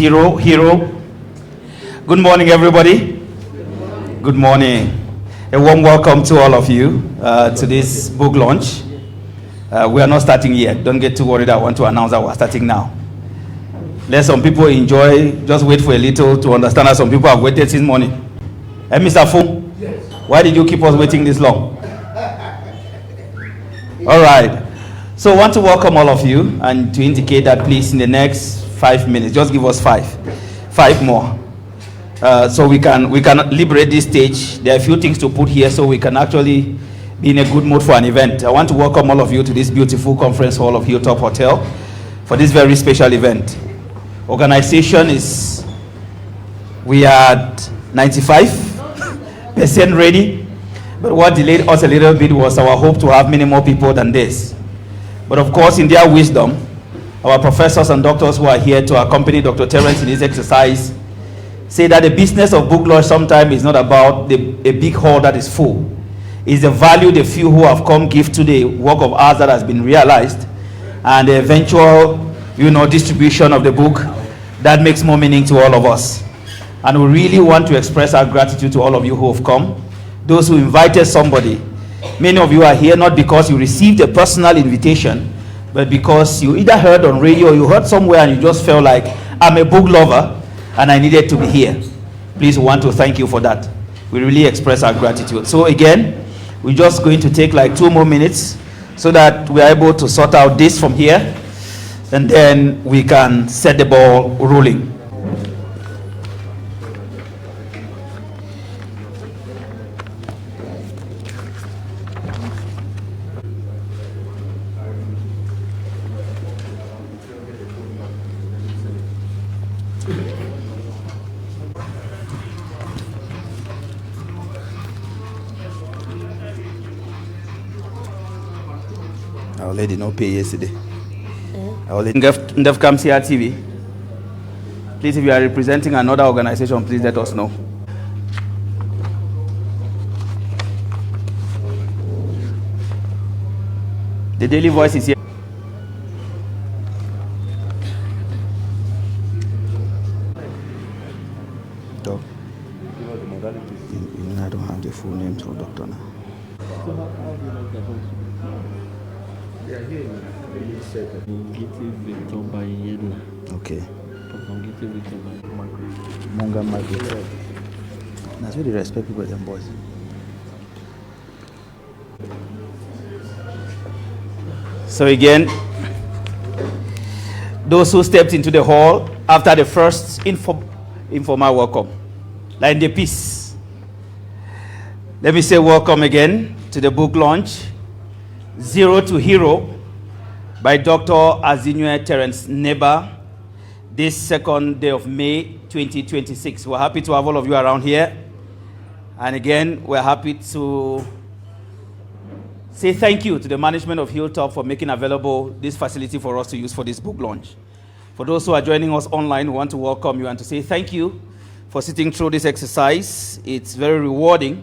0 Hero. Good morning, everybody. Good morning. A warm welcome to all of you to this book launch. We are not starting yet. Don't get too worried. I want to announce that we're starting now. Let some people enjoy. Just wait for a little to understand that some people have waited since morning. Hey, Mr. Fu, yes. Why did you keep us waiting this long? All right. So I want to welcome all of you and to indicate that please in the next 5 minutes, just give us five more. So we can liberate this stage. There are a few things to put here so we can actually be in a good mood for an event. I want to welcome all of you to this beautiful conference hall of Hilltop Hotel for this very special event. Organization is, we are at 95% ready, but what delayed us a little bit was our hope to have many more people than this. But of course, in their wisdom, our professors and doctors who are here to accompany Dr. Terence in this exercise say that the business of book launch sometimes is not about a big hall that is full. It's the value the few who have come give to the work of ours that has been realized and the eventual, distribution of the book that makes more meaning to all of us. And we really want to express our gratitude to all of you who have come. Those who invited somebody. Many of you are here not because you received a personal invitation, but because you either heard on radio or you heard somewhere and you just felt like, I'm a book lover and I needed to be here. Please, we want to thank you for that. We really express our gratitude. So again, we're just going to take like 2 more minutes so that we are able to sort out this from here, and then we can set the ball rolling. Our lady no pay yesterday. Our lady Ndef comes here TV. Please, if you are representing another organization, please let us know. The Daily Voice is here. Doc. I don't have the full name for doctor now. Okay. Monga Margaret. That's really respect people, them boys. So again, those who stepped into the hall after the first informal welcome, like the peace. Let me say welcome again to the book launch, 0 to Hero, by Dr. Azinwi Terence Niba, this second day of May 2026. We're happy to have all of you around here. And again, we're happy to say thank you to the management of Hilltop for making available this facility for us to use for this book launch. For those who are joining us online, we want to welcome you and to say thank you for sitting through this exercise. It's very rewarding.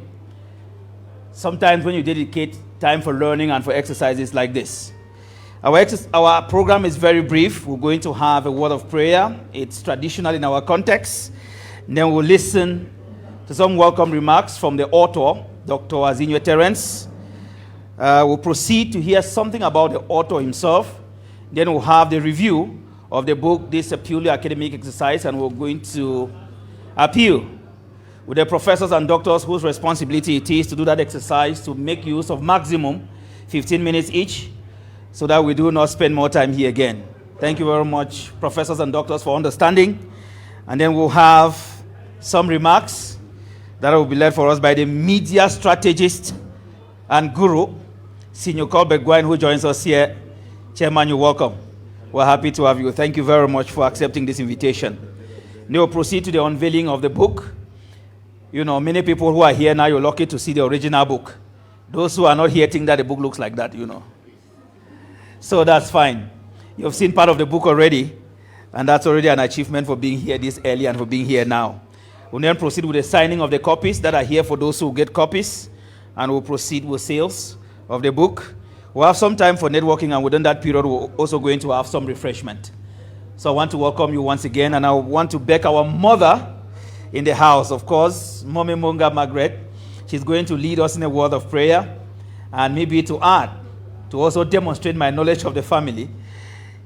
Sometimes when you dedicate time for learning and for exercises like this. Our program is very brief. We're going to have a word of prayer. It's traditional in our context. And then we'll listen to some welcome remarks from the author, Dr. Azinwi Terence. We'll proceed to hear something about the author himself. Then we'll have the review of the book. This is a purely academic exercise, and we're going to appeal with the professors and doctors whose responsibility it is to do that exercise to make use of maximum 15 minutes each, so that we do not spend more time here again. Thank you very much, professors and doctors, for understanding. And then we'll have some remarks that will be led for us by the media strategist and guru, Senior Colbert Gwine, who joins us here. Chairman, you're welcome. We're happy to have you. Thank you very much for accepting this invitation. Now we'll proceed to the unveiling of the book. Many people who are here now, you're lucky to see the original book. Those who are not here think that the book looks like that, So that's fine. You've seen part of the book already, and that's already an achievement for being here this early and for being here now. We'll then proceed with the signing of the copies that are here for those who get copies, and we'll proceed with sales of the book. We'll have some time for networking, and within that period, we're also going to have some refreshment. So I want to welcome you once again, and I want to beg our mother in the house, of course, Mommy Monga Margaret. She's going to lead us in a word of prayer, and maybe to add, to also demonstrate my knowledge of the family.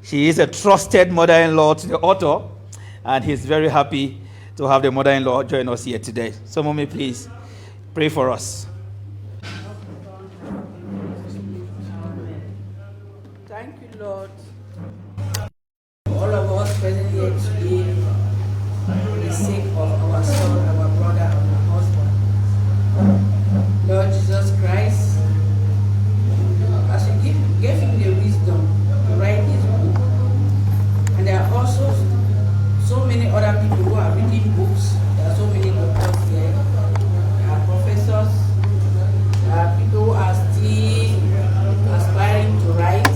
She is a trusted mother-in-law to the author, and he's very happy to have the mother-in-law join us here today. So, Mommy, please pray for us. Thank you, Lord. All of us present here today, for the sake of our son, our brother, and our husband. Lord Jesus Christ, as you gave him the wisdom to write this book, and there are also so many other people who are reading books. There are so many doctors here. There are professors. There are people who are still aspiring to write.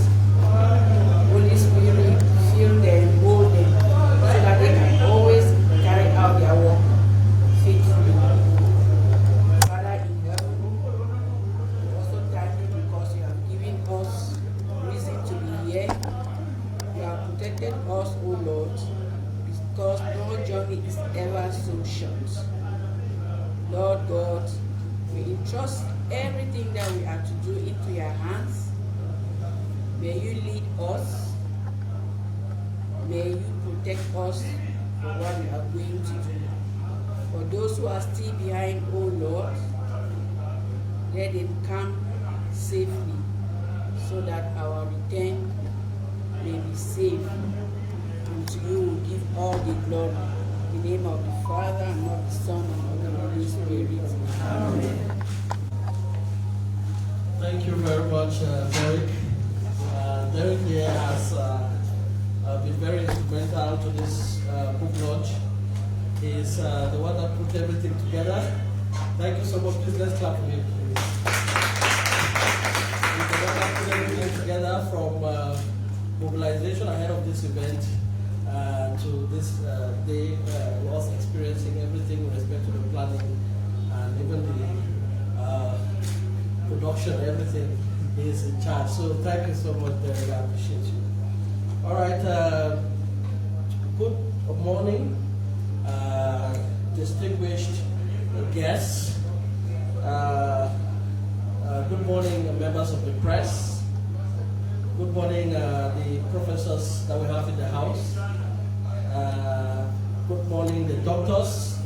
Holy Spirit, fill them, mold them, so that they can always carry out their work faithfully. Father in heaven, we also thank you because you have given us reason to be here. You have protected us, O Lord, because no journey is ever so short. Lord God, we entrust everything that we are to do into your hands. May you lead us. May you protect us for what we are going to do. For those who are still behind, O Lord, let them come safely so that our return may be safe. And to you will give all the glory. In the name of the Father, and of the Son, and of the Holy Spirit. Amen. Thank you very much, Derek. Derek here has been very instrumental to this book launch. He's the one that put everything together. Thank you so much. Please let's clap for him, please. He's the one that put everything together from mobilization ahead of this event to this day. Was experiencing everything with respect to the planning and even the production, everything. He is in charge. So thank you so much, Derek. I appreciate you. All right. Good morning, distinguished guests. Good morning, members of the press. Good morning, the professors that we have in the house. Good morning, the doctors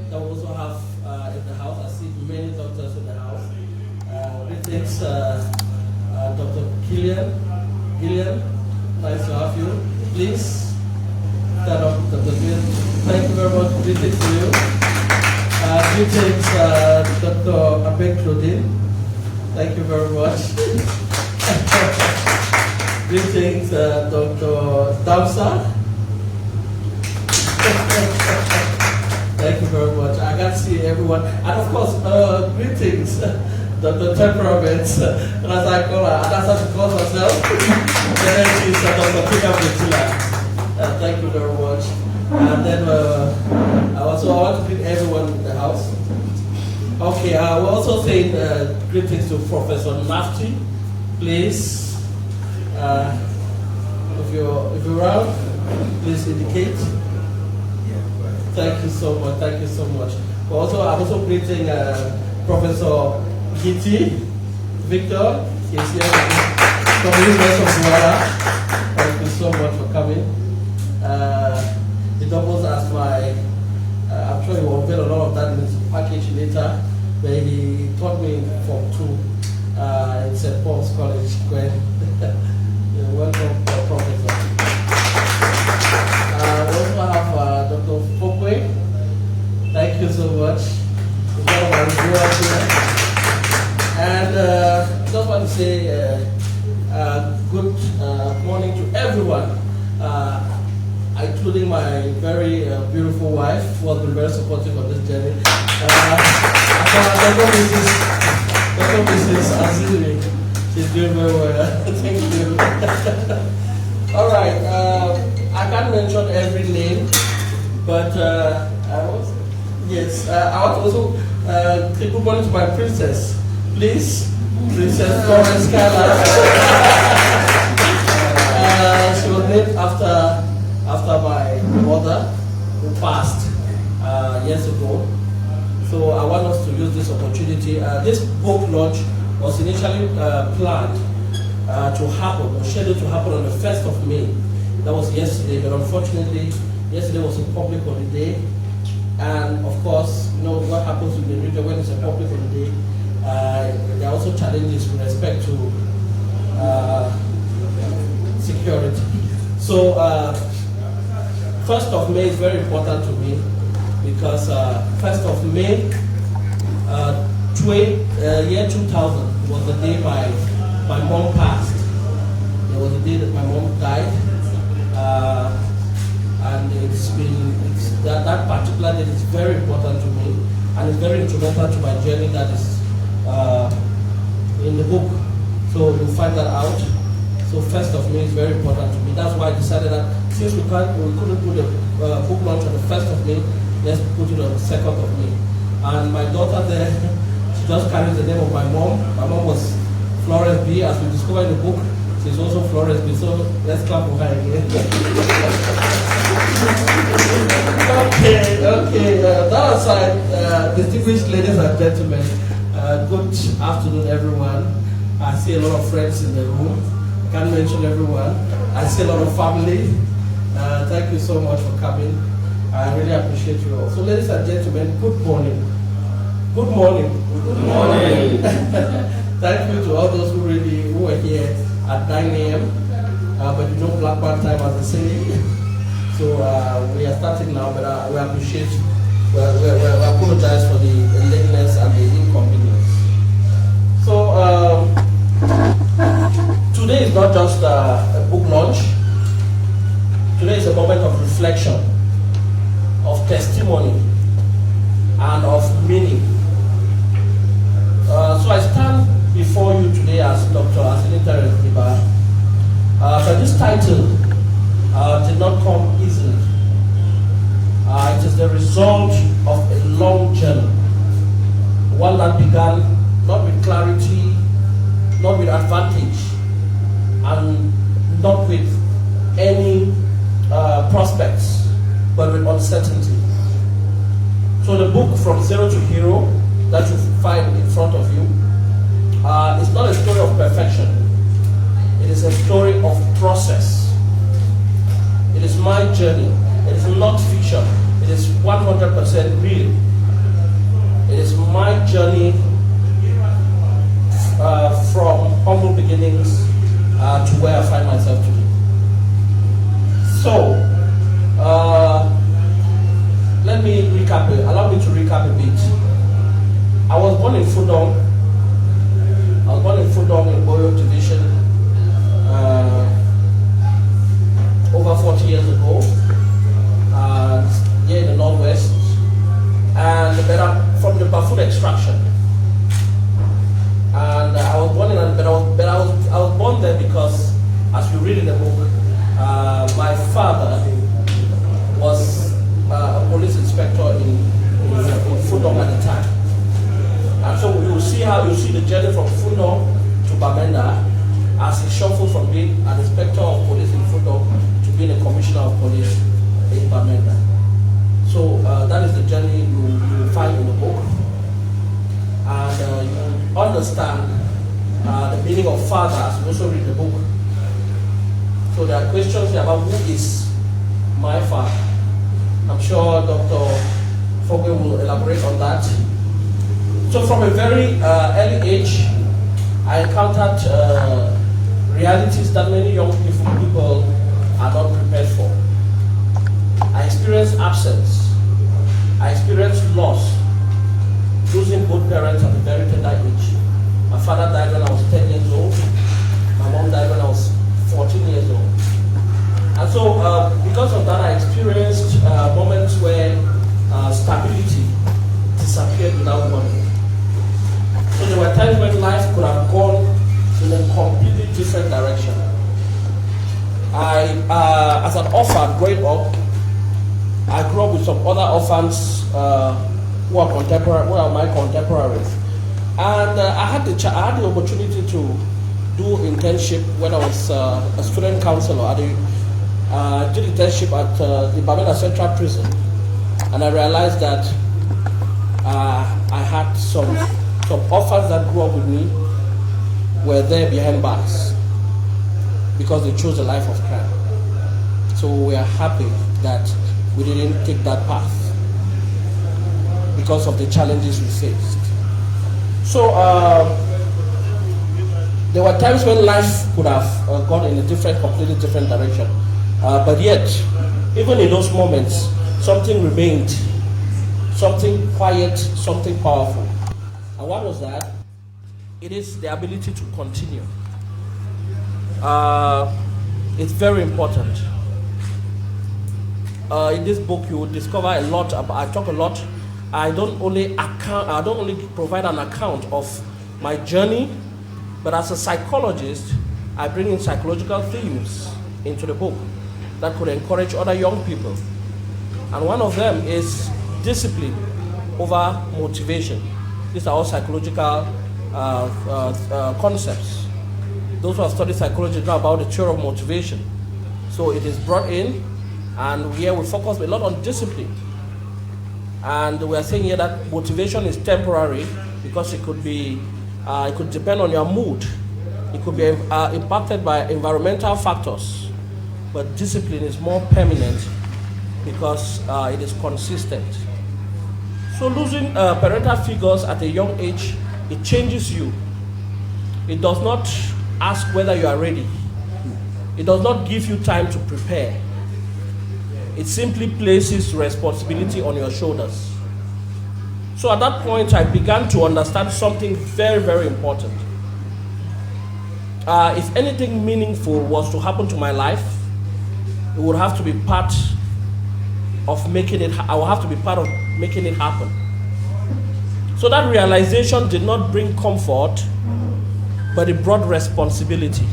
that we also have in the house. I see many doctors in the house. Greetings, Dr. Gillian, nice to have you. Please stand up, Dr. Gillian. Thank you very much. Greetings to you. Greetings, Dr. Abek Claudine. Thank you very much. Greetings, Dr. Damsa. Thank you very much. I can't see everyone. And of course, greetings, Dr. Temperament, and as I call her, and as she calls herself, then she's Dr. Pika Betula. Thank you very much. And then I want to greet everyone in the house. Okay, we're also saying greetings to Professor Nafti. Please, if you're around, please indicate. Thank you so much. Thank you so much. I'm also greeting Professor Giti Victor. He's here from the University of Florida. Thank you so much for coming. It almost as my, I'm sure he will unveil a lot of that in his package later, where he taught me Form 2 in St. Paul's College. Welcome, Professor. We also have Dr. Fokwe. Thank you so much. And just want to say good morning to everyone, including my very beautiful wife, who has been very supportive of this journey. Dr. Mrs. Azinwi, she's doing very well. Thank you. All right. I can't mention every name, but I want to also say good morning to my princess. Please, Princess Florence Carla. She was named after mother who passed years ago. So I want us to use this opportunity. This book launch was initially planned to happen, or scheduled to happen on the 1st of May. That was yesterday, but unfortunately, yesterday was a public holiday. And of course, you know what happens in the region when it's a public holiday. There are also challenges with respect to security. So 1st of May is very important to me because 1st of May, year 2000 was the day my mom passed. It was the day that my mom died, and that particular day is very important to me, and it's very instrumental to my journey that is in the book. So you'll find that out. So 1st of May is very important to me. That's why I decided that since we couldn't do the book launch on the 1st of May, let's put it on the 2nd of May. And my daughter there, she just carries the name of my mom. My mom was Florence B. As we discovered in the book, she's also Florence B. So let's clap for her again. Okay. That aside, distinguished ladies and gentlemen, good afternoon, everyone. I see a lot of friends in the room. I can't mention everyone. I see a lot of family. Thank you so much for coming. I really appreciate you all. So, ladies and gentlemen, good morning. Good morning. Good morning. Thank you to all those who were here at 9 a.m. But you know Blackburn time, as they say. So we are starting now, but we appreciate. We apologize for the lateness and the inconvenience. So today is not just a book launch. Today is a moment of reflection, of testimony, and of meaning. So I stand before you today as Dr. Azinwi Terence Niba. But this title did not come easily. It is the result of a long journey, one that began not with clarity, not with advantage, and not with any prospects, but with uncertainty. So the book From Zero to Hero that you find in front of you is not a story of perfection. It is a story of process. It is my journey. It is not fiction. It is 100% real. It is my journey from humble beginnings to where I find myself today. So, let me recap it. Allow me to recap a bit. I was born in Fudong. In Boyo Division over 40 years ago, here in the Northwest, and from the Bafut extraction. And I was born I was born there because, as you read in the book, my father was a police inspector in Fudong at the time. And so you see the journey from Fudong to Bamenda as he shuffled from being an inspector of police in Fudong to being a commissioner of police in Bamenda. So that is the journey you find in the book. And you understand the meaning of father as you also read the book. So there are questions here about who is my father. I'm sure Dr. Fogwe will elaborate on that. So from a very early age, I encountered realities that many young people are not prepared for. I experienced absence. I experienced loss, losing both parents at a very tender age. My father died when I was 10 years old. My mom died when I was 14 years old. And so because of that, I experienced moments where stability disappeared without warning. So there were times when life could have gone in a completely different direction. As an orphan growing up, I grew up with some other orphans who are my contemporaries. And I had the opportunity to do internship when I was a student counselor at the I did internship at the Bamenda Central Prison, and I realized that I had some orphans that grew up with me were there behind bars because they chose a life of crime. So we are happy that we didn't take that path because of the challenges we faced. So there were times when life could have gone in a completely different direction. But yet, even in those moments, something remained, something quiet, something powerful. And what was that? It is the ability to continue. It's very important. In this book, you will discover a lot. I talk a lot. I don't only provide an account of my journey, but as a psychologist, I bring in psychological themes into the book that could encourage other young people. And one of them is discipline over motivation. These are all psychological concepts. Those who have studied psychology know about the theory of motivation. So it is brought in, and here we focus a lot on discipline. And we are saying here that motivation is temporary because it could depend on your mood. It could be impacted by environmental factors. But discipline is more permanent because it is consistent. So losing parental figures at a young age, it changes you. It does not ask whether you are ready. It does not give you time to prepare. It simply places responsibility on your shoulders. So at that point, I began to understand something very, very important. If anything meaningful was to happen to my life, it would have to be part of making it. I will have to be part of making it happen. So that realization did not bring comfort, but it brought responsibility.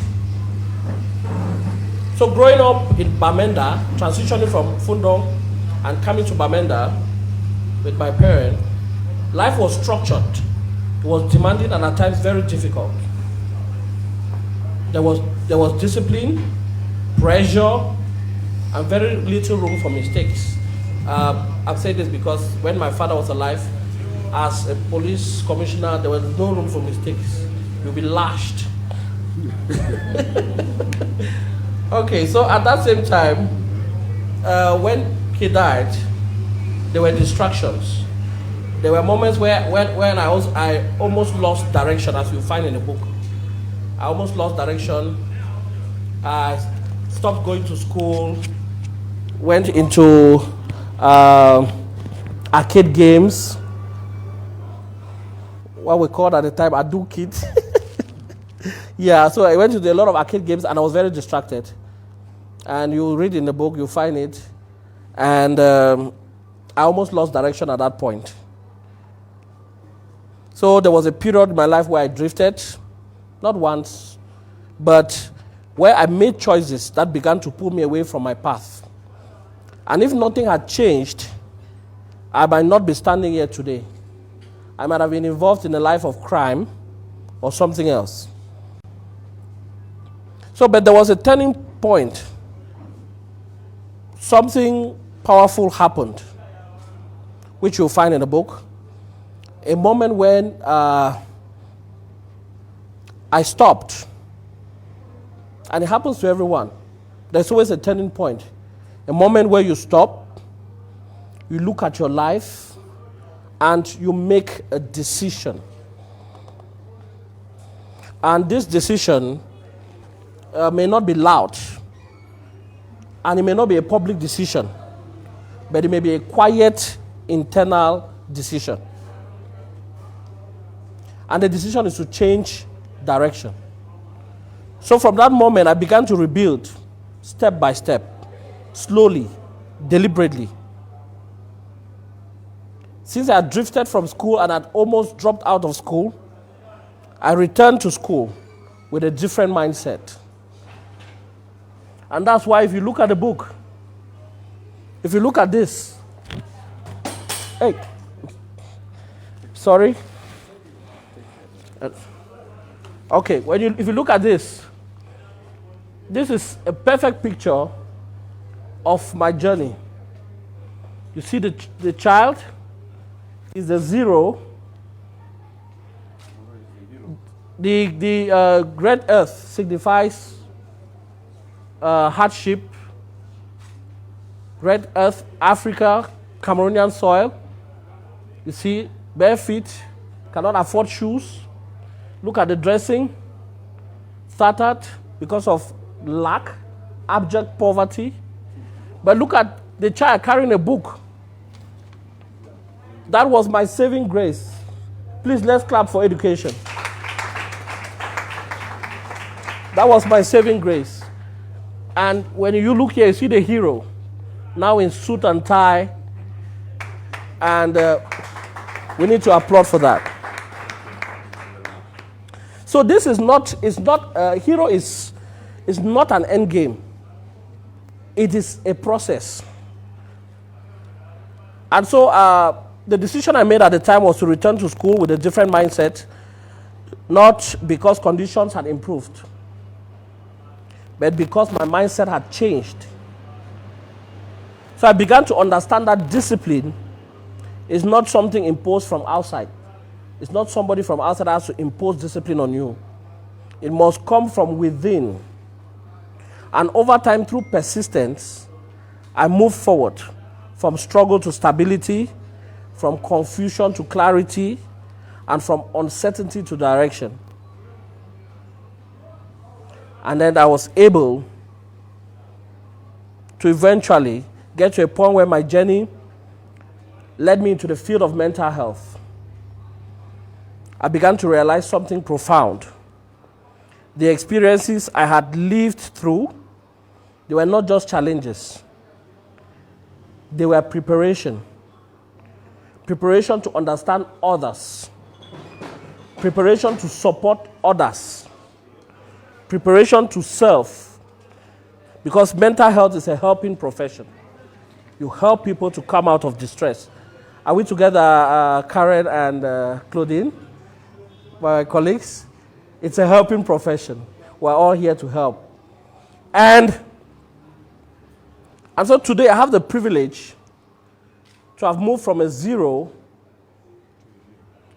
So growing up in Bamenda, transitioning from Fundong and coming to Bamenda with my parents, life was structured. It was demanding and at times very difficult. There was discipline, pressure, and very little room for mistakes. I've said this because when my father was alive, as a police commissioner, there was no room for mistakes. You'll be lashed. Okay, so at that same time, when he died, there were distractions. There were moments when I almost lost direction, as you find in the book. I almost lost direction. I stopped going to school, went into arcade games, what we called at the time Adu Kids. Yeah, so I went to a lot of arcade games and I was very distracted. And you read in the book, you find it. And I almost lost direction at that point. So there was a period in my life where I drifted, not once, but where I made choices that began to pull me away from my path. And if nothing had changed, I might not be standing here today. I might have been involved in a life of crime or something else. So, but there was a turning point. Something powerful happened, which you'll find in the book. A moment when I stopped. And it happens to everyone. There's always a turning point. A moment where you stop, you look at your life, and you make a decision. And this decision may not be loud, and it may not be a public decision, but it may be a quiet, internal decision. And the decision is to change direction. So from that moment, I began to rebuild step by step, slowly, deliberately. Since I had drifted from school and had almost dropped out of school, I returned to school with a different mindset. And that's why if you look at the book, if you look at this, hey, sorry. Okay, if you look at this, this is a perfect picture of my journey. You see the child is a 0. The red earth signifies hardship. Red earth, Africa, Cameroonian soil. You see, bare feet, cannot afford shoes. Look at the dressing, started because of lack, abject poverty. But look at the child carrying a book. That was my saving grace. Please, let's clap for education. That was my saving grace. And when you look here, you see the hero, now in suit and tie. And we need to applaud for that. So this is not, hero is not an end game. It is a process. And so the decision I made at the time was to return to school with a different mindset, not because conditions had improved, but because my mindset had changed. So I began to understand that discipline is not something imposed from outside. It's not somebody from outside that has to impose discipline on you. It must come from within. And over time, through persistence, I moved forward from struggle to stability, from confusion to clarity, and from uncertainty to direction. And then I was able to eventually get to a point where my journey led me into the field of mental health. I began to realize something profound. The experiences I had lived through, they were not just challenges. They were preparation. Preparation to understand others. Preparation to support others. Preparation to serve. Because mental health is a helping profession. You help people to come out of distress. Are we together, Karen and Claudine? My colleagues? It's a helping profession. We're all here to help. And so today I have the privilege to have moved from a 0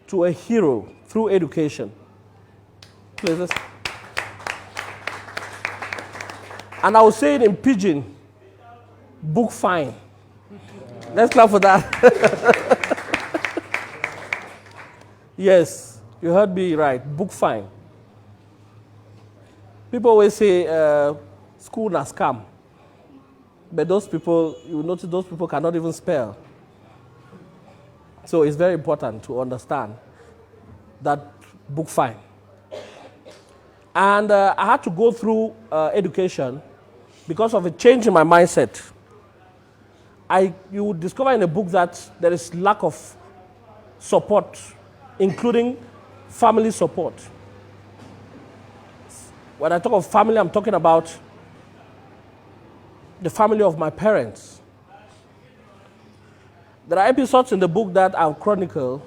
to a hero through education. Please. And I will say it in pidgin, book fine. Let's clap for that. Yes. You heard me right. Book fine. People always say school na scam. But those people, you will notice those people cannot even spell. So it's very important to understand that book fine. And I had to go through education because of a change in my mindset. You would discover in a book that there is lack of support, including family support. When I talk of family, I'm talking about the family of my parents. There are episodes in the book that I'll chronicle,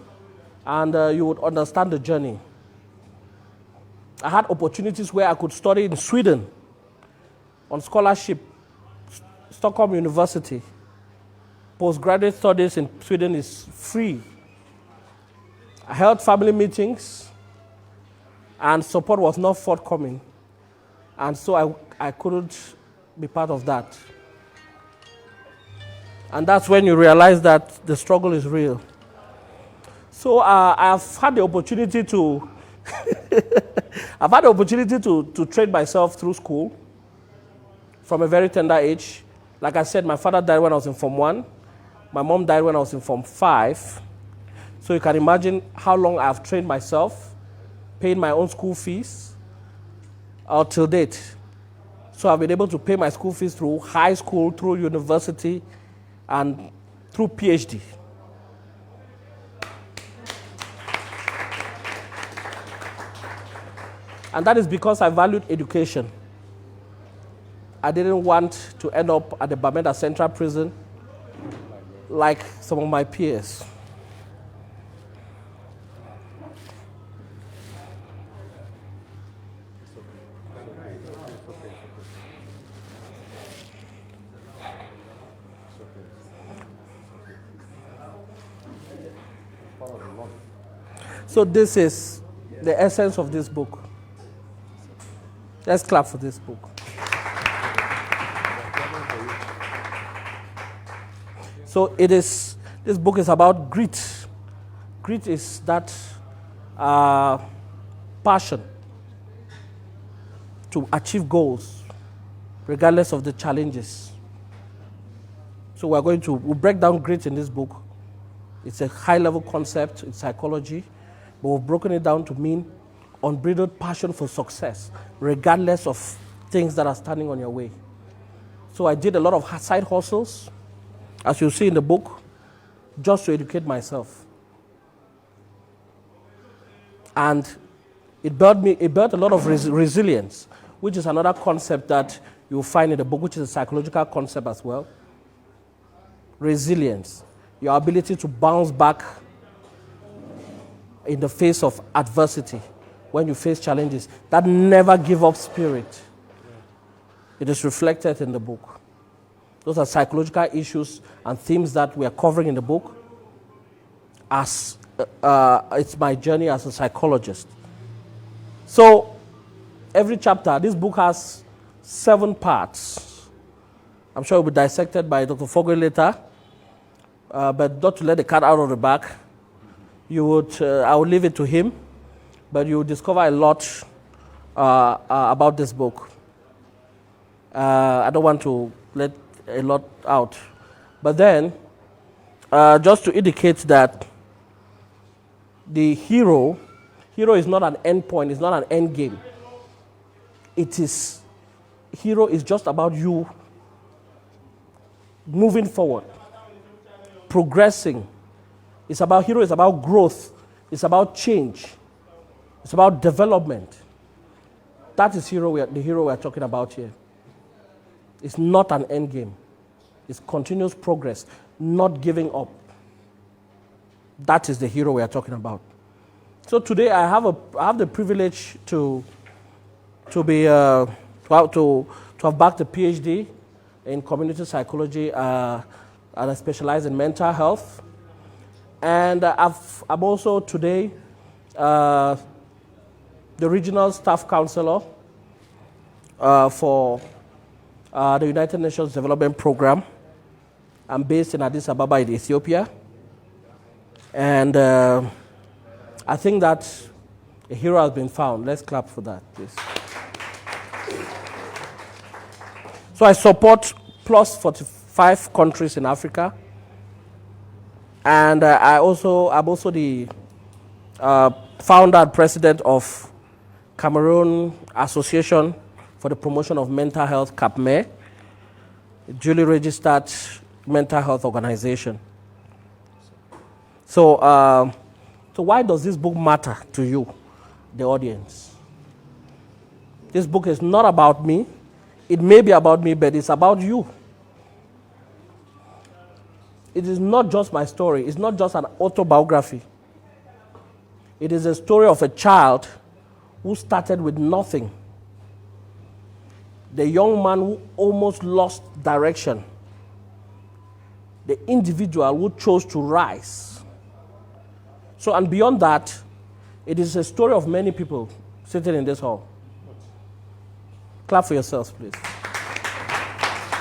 and you would understand the journey. I had opportunities where I could study in Sweden on scholarship, Stockholm University. Postgraduate studies in Sweden is free. I held family meetings, and support was not forthcoming. And so I couldn't be part of that. And that's when you realize that the struggle is real. So I've had the opportunity to to train myself through school from a very tender age. Like I said, my father died when I was in Form 1. My mom died when I was in Form 5. So you can imagine how long I've trained myself, paying my own school fees, till date. So I've been able to pay my school fees through high school, through university, and through PhD. And that is because I valued education. I didn't want to end up at the Bamenda Central Prison like some of my peers. So this is the essence of this book. Let's clap for this book. So this book is about grit. Grit is that passion to achieve goals, regardless of the challenges. So we'll break down grit in this book. It's a high-level concept in psychology, but we've broken it down to mean unbridled passion for success, regardless of things that are standing on your way. So I did a lot of side hustles, as you'll see in the book, just to educate myself. And it built a lot of resilience, which is another concept that you'll find in the book, which is a psychological concept as well. Resilience, your ability to bounce back in the face of adversity, when you face challenges, that never give up spirit. It is reflected in the book. Those are psychological issues and themes that we are covering in the book. As it's my journey as a psychologist. So every chapter, this book has 7 parts. I'm sure it will be dissected by Dr. Fogel later. But not to let the cat out of the bag, I will leave it to him, but you will discover a lot about this book. I don't want to let a lot out. But then, just to indicate that the hero is not an end point, it's not an end game. Hero is just about you moving forward, progressing. Hero is about growth. It's about change. It's about development. That is the hero we are talking about here. It's not an end game. It's continuous progress, not giving up. That is the hero we are talking about. So today I have the privilege to have backed a PhD in community psychology, and I specialize in mental health. And I'm also today the regional staff counselor for the United Nations Development Program. I'm based in Addis Ababa in Ethiopia. And I think that a hero has been found. Let's clap for that, please. So I support plus 45 countries in Africa. And I'm also the founder and president of Cameroon Association for the Promotion of Mental Health, CAPME, a duly registered mental health organization. So why does this book matter to you, the audience? This book is not about me. It may be about me, but it's about you. It is not just my story. It's not just an autobiography. It is a story of a child who started with nothing. The young man who almost lost direction. The individual who chose to rise. So, and beyond that, it is a story of many people sitting in this hall. Clap for yourselves, please.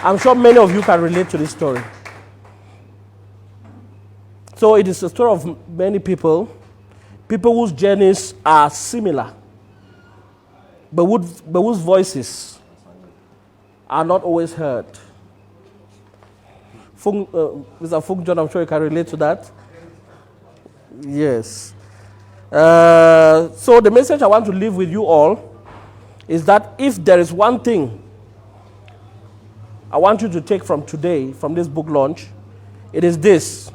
I'm sure many of you can relate to this story. So it is a story of many people whose journeys are similar, but whose voices are not always heard. Mr. Fung John, I'm sure you can relate to that. Yes. So the message I want to leave with you all is that if there is one thing I want you to take from today, from this book launch, it is this.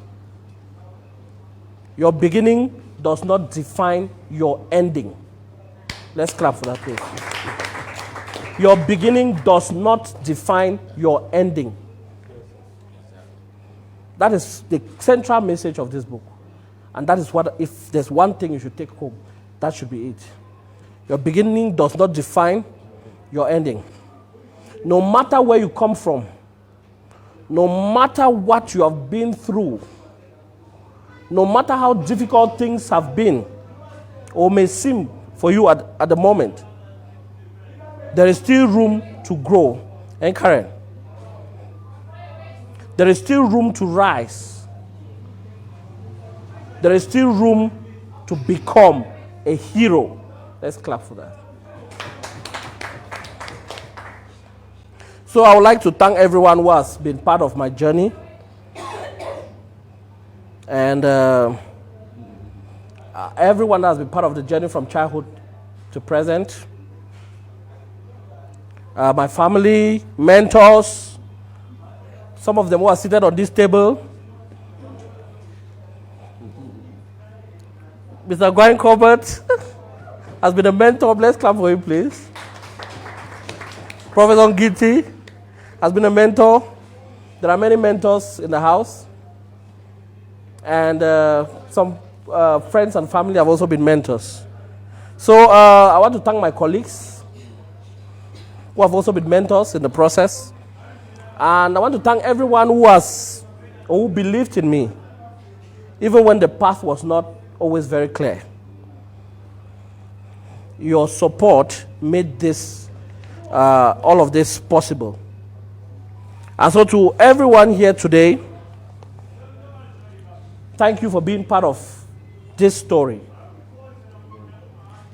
Your beginning does not define your ending. Let's clap for that, please. Your beginning does not define your ending. That is the central message of this book. And that is what, if there's one thing you should take home, that should be it. Your beginning does not define your ending. No matter where you come from, no matter what you have been through, no matter how difficult things have been or may seem for you at the moment, there is still room to grow. And Karen, there is still room to rise. There is still room to become a hero. Let's clap for that. So I would like to thank everyone who has been part of my journey. And everyone that has been part of the journey from childhood to present. My family, mentors, some of them who are seated on this table. Mr. Gwain Corbett has been a mentor. Let's clap for him, please. Professor Ngiti has been a mentor. There are many mentors in the house. And some friends and family have also been mentors. So I want to thank my colleagues who have also been mentors in the process. And I want to thank everyone who believed in me, even when the path was not always very clear. Your support made this, all of this possible. And so to everyone here today, thank you for being part of this story.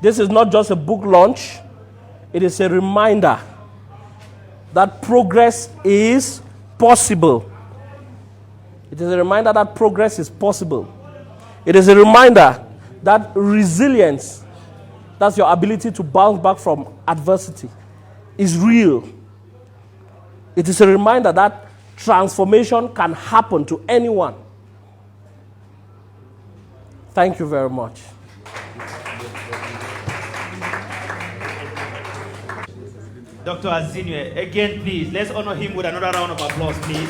This is not just a book launch. It is a reminder that progress is possible. It is a reminder that progress is possible. It is a reminder that resilience, that's your ability to bounce back from adversity, is real. It is a reminder that transformation can happen to anyone. Thank you very much. Dr. Azinwi, again, please, let's honor him with another round of applause, please.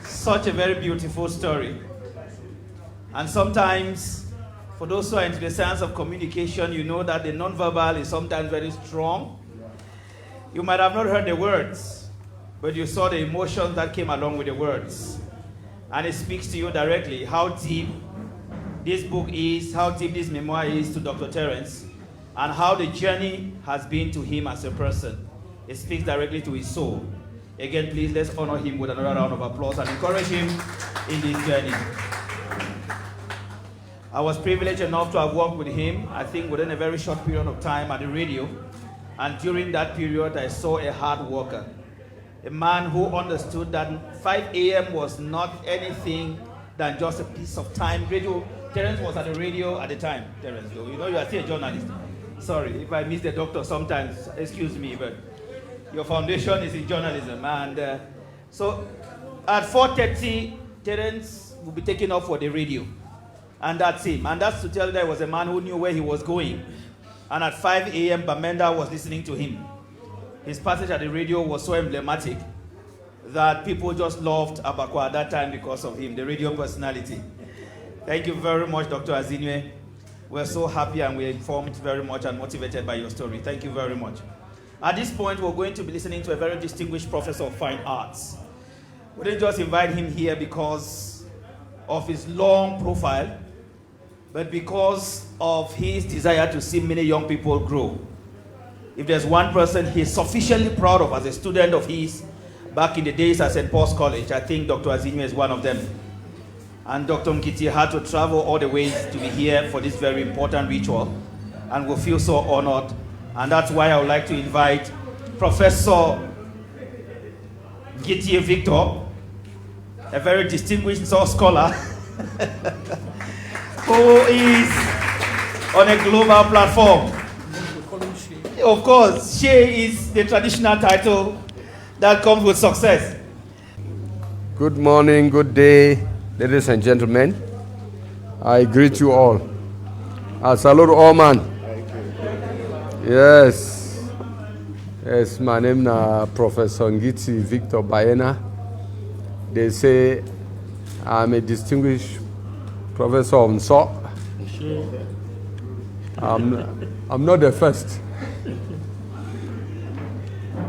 Such a very beautiful story. And sometimes, for those who are into the science of communication, you know that the nonverbal is sometimes very strong. You might have not heard the words, but you saw the emotions that came along with the words. And it speaks to you directly how deep this book is, how deep this memoir is to Dr. Terence, and how the journey has been to him as a person. It speaks directly to his soul. Again, please, let's honor him with another round of applause and encourage him in this journey. I was privileged enough to have worked with him, I think within a very short period of time at the radio. And during that period, I saw a hard worker. A man who understood that 5 a.m. was not anything than just a piece of time. Terence was at the radio at the time. Terence, you know you are still a journalist. Sorry, if I miss the doctor sometimes, excuse me, but your foundation is in journalism. And so at 4:30, Terence will be taken off for the radio. And that's him. And that's to tell you that he was a man who knew where he was going. And at 5 a.m., Bamenda was listening to him. His passage at the radio was so emblematic that people just loved Abakwa at that time because of him, the radio personality. Thank you very much, Dr. Azinwi. We're so happy and we're informed very much and motivated by your story. Thank you very much. At this point, we're going to be listening to a very distinguished professor of fine arts. We didn't just invite him here because of his long profile, but because of his desire to see many young people grow. If there's one person he's sufficiently proud of as a student of his back in the days at St. Paul's College, I think Dr. Azinwi is one of them. And Dr. Ngiti had to travel all the way to be here for this very important ritual, and we feel so honored. And that's why I would like to invite Professor Ngiti Victor, a very distinguished scholar, who is on a global platform. Of course, She is the traditional title that comes with success. Good morning, good day, ladies and gentlemen. I greet you all. I salute all man. Yes. Yes, my name is Professor Ngiti Victor Baena. They say I'm a distinguished professor of Nso. I'm not the first.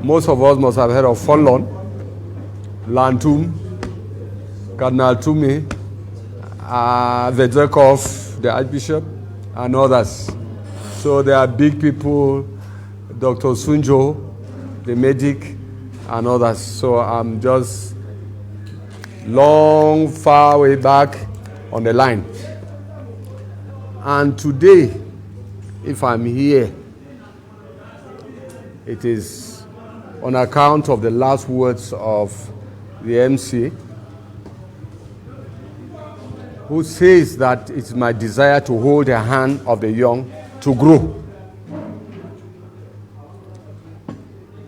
Most of us must have heard of Fonlon, Lantum, Cardinal Tumi, Vedrekov, the Archbishop, and others. So there are big people, Dr. Sunjo, the medic, and others. So I'm just long, far way back on the line. And today, if I'm here, it is on account of the last words of the MC, who says that it's my desire to hold the hand of the young to grow.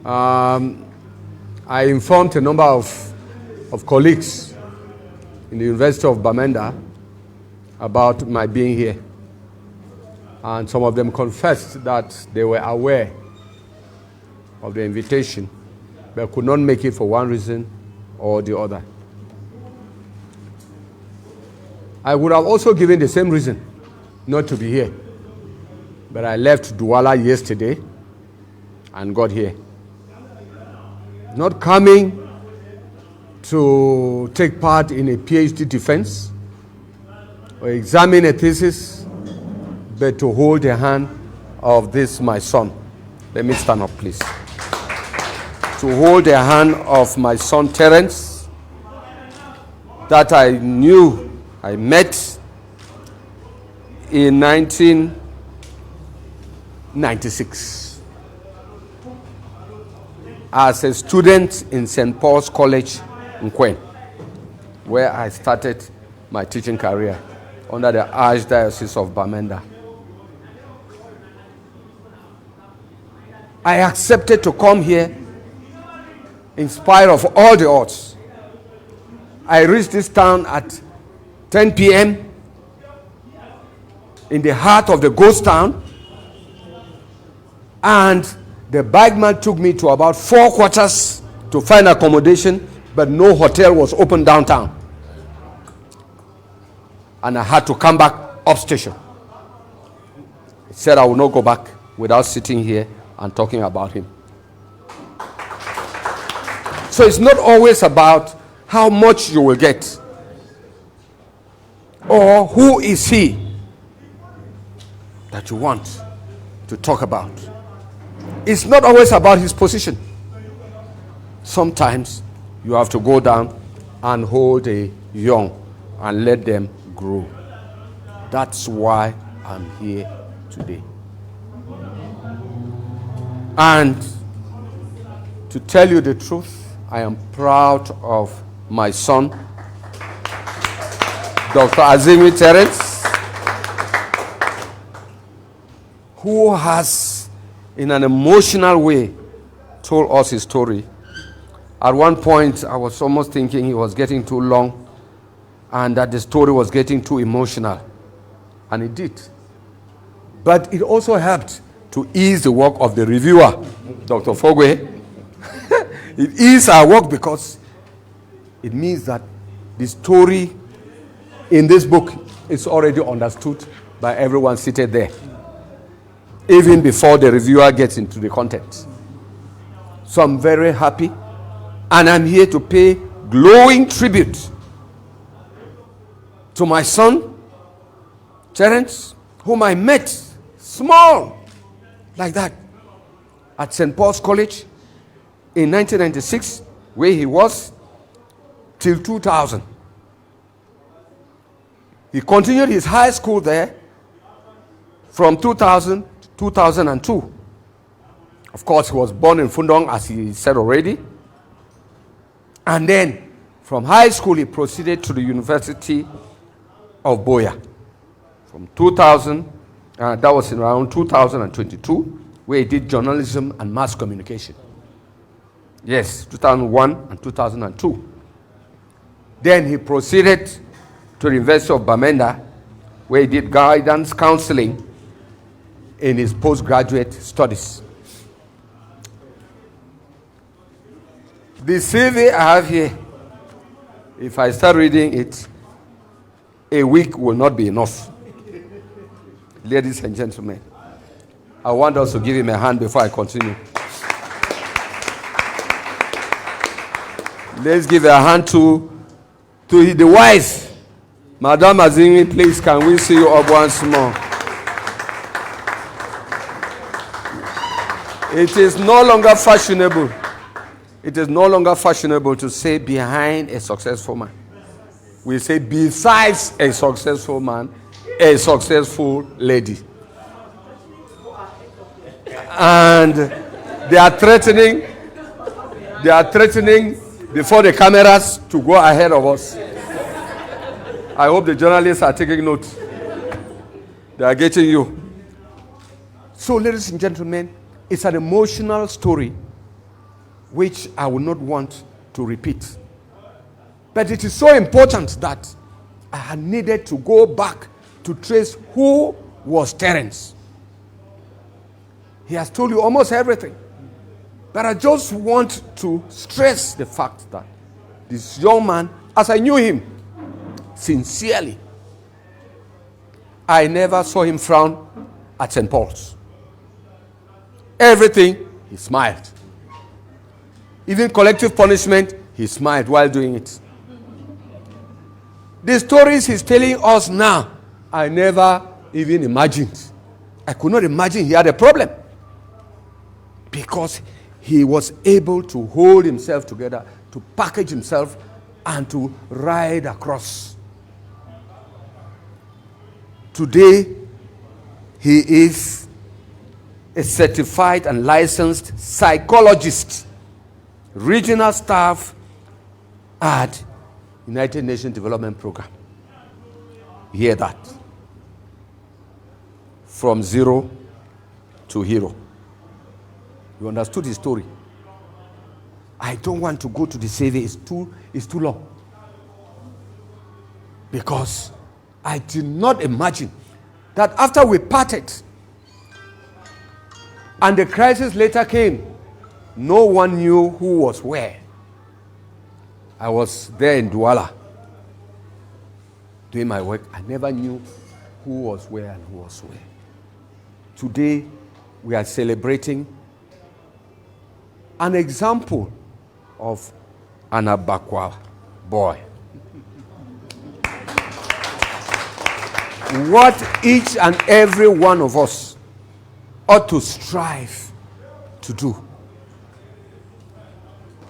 I informed a number of colleagues in the University of Bamenda about my being here. And some of them confessed that they were aware of the invitation, but could not make it for one reason or the other. I would have also given the same reason not to be here, but I left Douala yesterday and got here. Not coming to take part in a PhD defense or examine a thesis, but to hold the hand of this, my son. Let me stand up, please. To hold the hand of my son Terence, that I knew, I met in 1996 as a student in St. Paul's College in Nkwen, where I started my teaching career under the Archdiocese of Bamenda. I accepted to come here in spite of all the odds. I reached this town at 10 p.m. in the heart of the ghost town, and the bikeman took me to about 4 quarters to find accommodation, but no hotel was open downtown. And I had to come back up station. He said I will not go back without sitting here and talking about him. So it's not always about how much you will get or who is he that you want to talk about. It's not always about his position. Sometimes you have to go down and hold a young and let them grow. That's why I'm here today. And to tell you the truth, I am proud of my son, Dr. Azinwi Terence, who has, in an emotional way, told us his story. At one point, I was almost thinking he was getting too long and that the story was getting too emotional. And it did. But it also helped to ease the work of the reviewer, Dr. Fogwe. It eased our work because it means that the story in this book is already understood by everyone seated there, even before the reviewer gets into the content. So I'm very happy, and I'm here to pay glowing tribute to my son, Terence, whom I met small like that at St. Paul's College in 1996, where he was till 2000. He continued his high school there from 2000 to 2002. Of course, he was born in Fundong, as he said already. And then, from high school, he proceeded to the University of Boya. From 2000, that was in around 2022, where he did journalism and mass communication. Yes, 2001 and 2002. Then he proceeded to the University of Bamenda, where he did guidance counseling in his postgraduate studies. The CV I have here, if I start reading it, a week will not be enough. Ladies and gentlemen, I want us to give him a hand before I continue. Let's give a hand to To the wife, Madam Azinwi, please, can we see you up once more? It is no longer fashionable. It is no longer fashionable to say behind a successful man. We say besides a successful man, a successful lady. And they are threatening before the cameras to go ahead of us. I hope the journalists are taking note. They are getting you. So, ladies and gentlemen, it's an emotional story which I will not want to repeat. But it is so important that I had needed to go back to trace who was Terence. He has told you almost everything. But I just want to stress the fact that this young man, as I knew him sincerely, I never saw him frown at St. Paul's. Everything, he smiled. Even collective punishment, he smiled while doing it. The stories he's telling us now, I never even imagined. I could not imagine he had a problem. Because he was able to hold himself together, to package himself, and to ride across. Today, he is a certified and licensed psychologist, regional staff at United Nations Development Program. Hear that. From zero to hero. You understood his story. I don't want to go to the survey. It's too long. Because I did not imagine that after we parted and the crisis later came, no one knew who was where. I was there in Douala doing my work. I never knew who was where and who was where. Today, we are celebrating an example of an Abakwa boy. What each and every one of us ought to strive to do.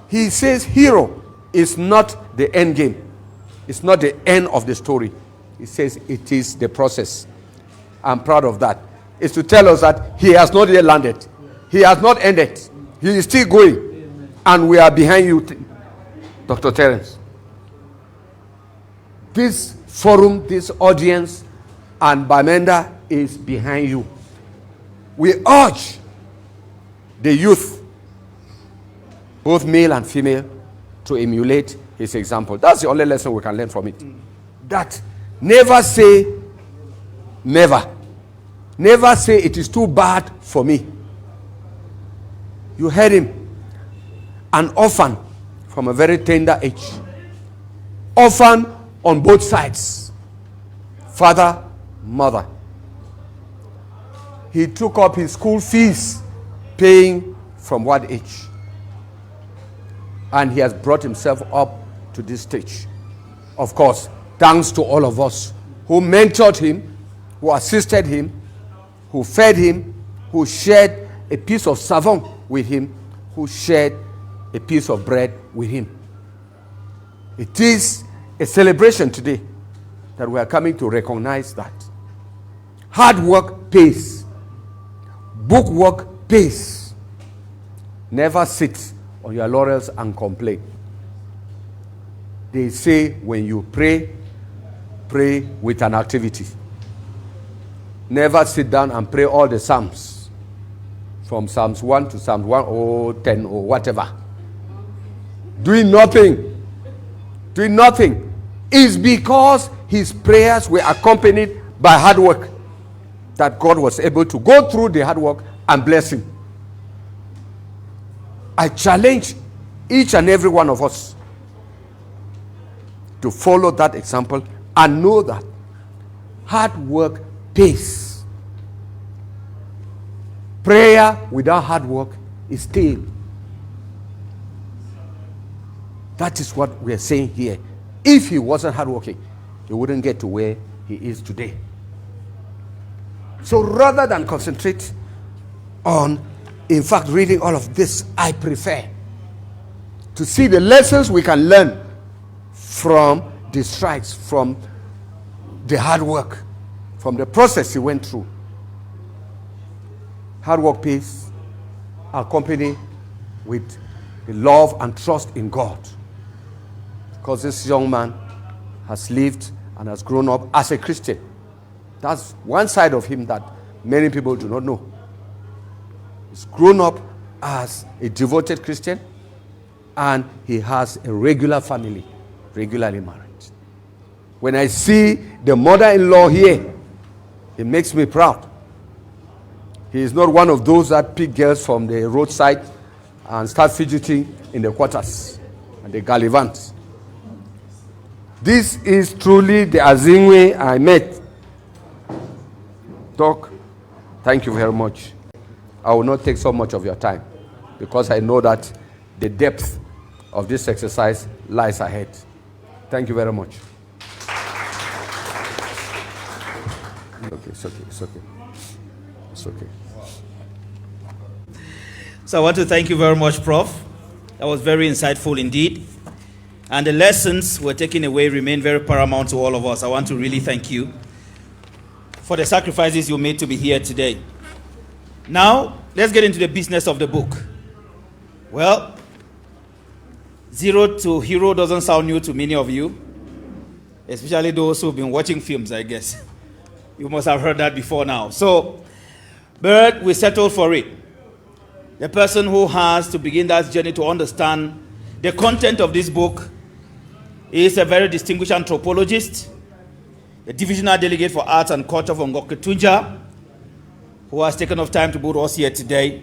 He says hero is not the end game. It's not the end of the story. He says it is the process. I'm proud of that. It's to tell us that he has not yet landed. He has not ended. He is still going. Amen. And we are behind you, Dr. Terence. This forum, this audience, and Bamenda is behind you. We urge the youth, both male and female, to emulate his example. That's the only lesson we can learn from it. That never say never. Never say it is too bad for me. You heard him. An orphan from a very tender age. Orphan on both sides. Father, mother. He took up his school fees, paying from what age? And he has brought himself up to this stage. Of course, thanks to all of us who mentored him, who assisted him, who fed him, who shared a piece of savon with him, who shared a piece of bread with him. It is a celebration today that we are coming to recognize that. Hard work pays. Book work pays. Never sit on your laurels and complain. They say when you pray, pray with an activity. Never sit down and pray all the Psalms. From Psalms 1 to Psalms 1 or 10 or whatever. Doing nothing. Doing nothing. Is because his prayers were accompanied by hard work. That God was able to go through the hard work and bless him. I challenge each and every one of us to follow that example and know that hard work pays. Prayer without hard work is stale. That is what we are saying here. If he wasn't hardworking, he wouldn't get to where he is today. So rather than concentrate on, in fact, reading all of this, I prefer to see the lessons we can learn from the strikes, from the hard work, from the process he went through. Hard work pays, accompanied with the love and trust in God. Because this young man has lived and has grown up as a Christian. That's one side of him that many people do not know. He's grown up as a devoted Christian, and he has a regular family, regularly married. When I see the mother-in-law here, it makes me proud. He is not one of those that pick girls from the roadside and start fidgeting in the quarters and the gallivant. This is truly the Azinwi I met. Doc, thank you very much. I will not take so much of your time because I know that the depth of this exercise lies ahead. Thank you very much. Okay, it's okay, it's okay. It's okay. So I want to thank you very much, Prof. That was very insightful indeed. And the lessons we're taking away remain very paramount to all of us. I want to really thank you for the sacrifices you made to be here today. Now, let's get into the business of the book. Well, Zero to Hero doesn't sound new to many of you, especially those who've been watching films, I guess. You must have heard that before now. So, but we settled for it. The person who has to begin that journey to understand the content of this book is a very distinguished anthropologist, a divisional delegate for arts and culture from Ngoketunja, who has taken off time to be with us here today.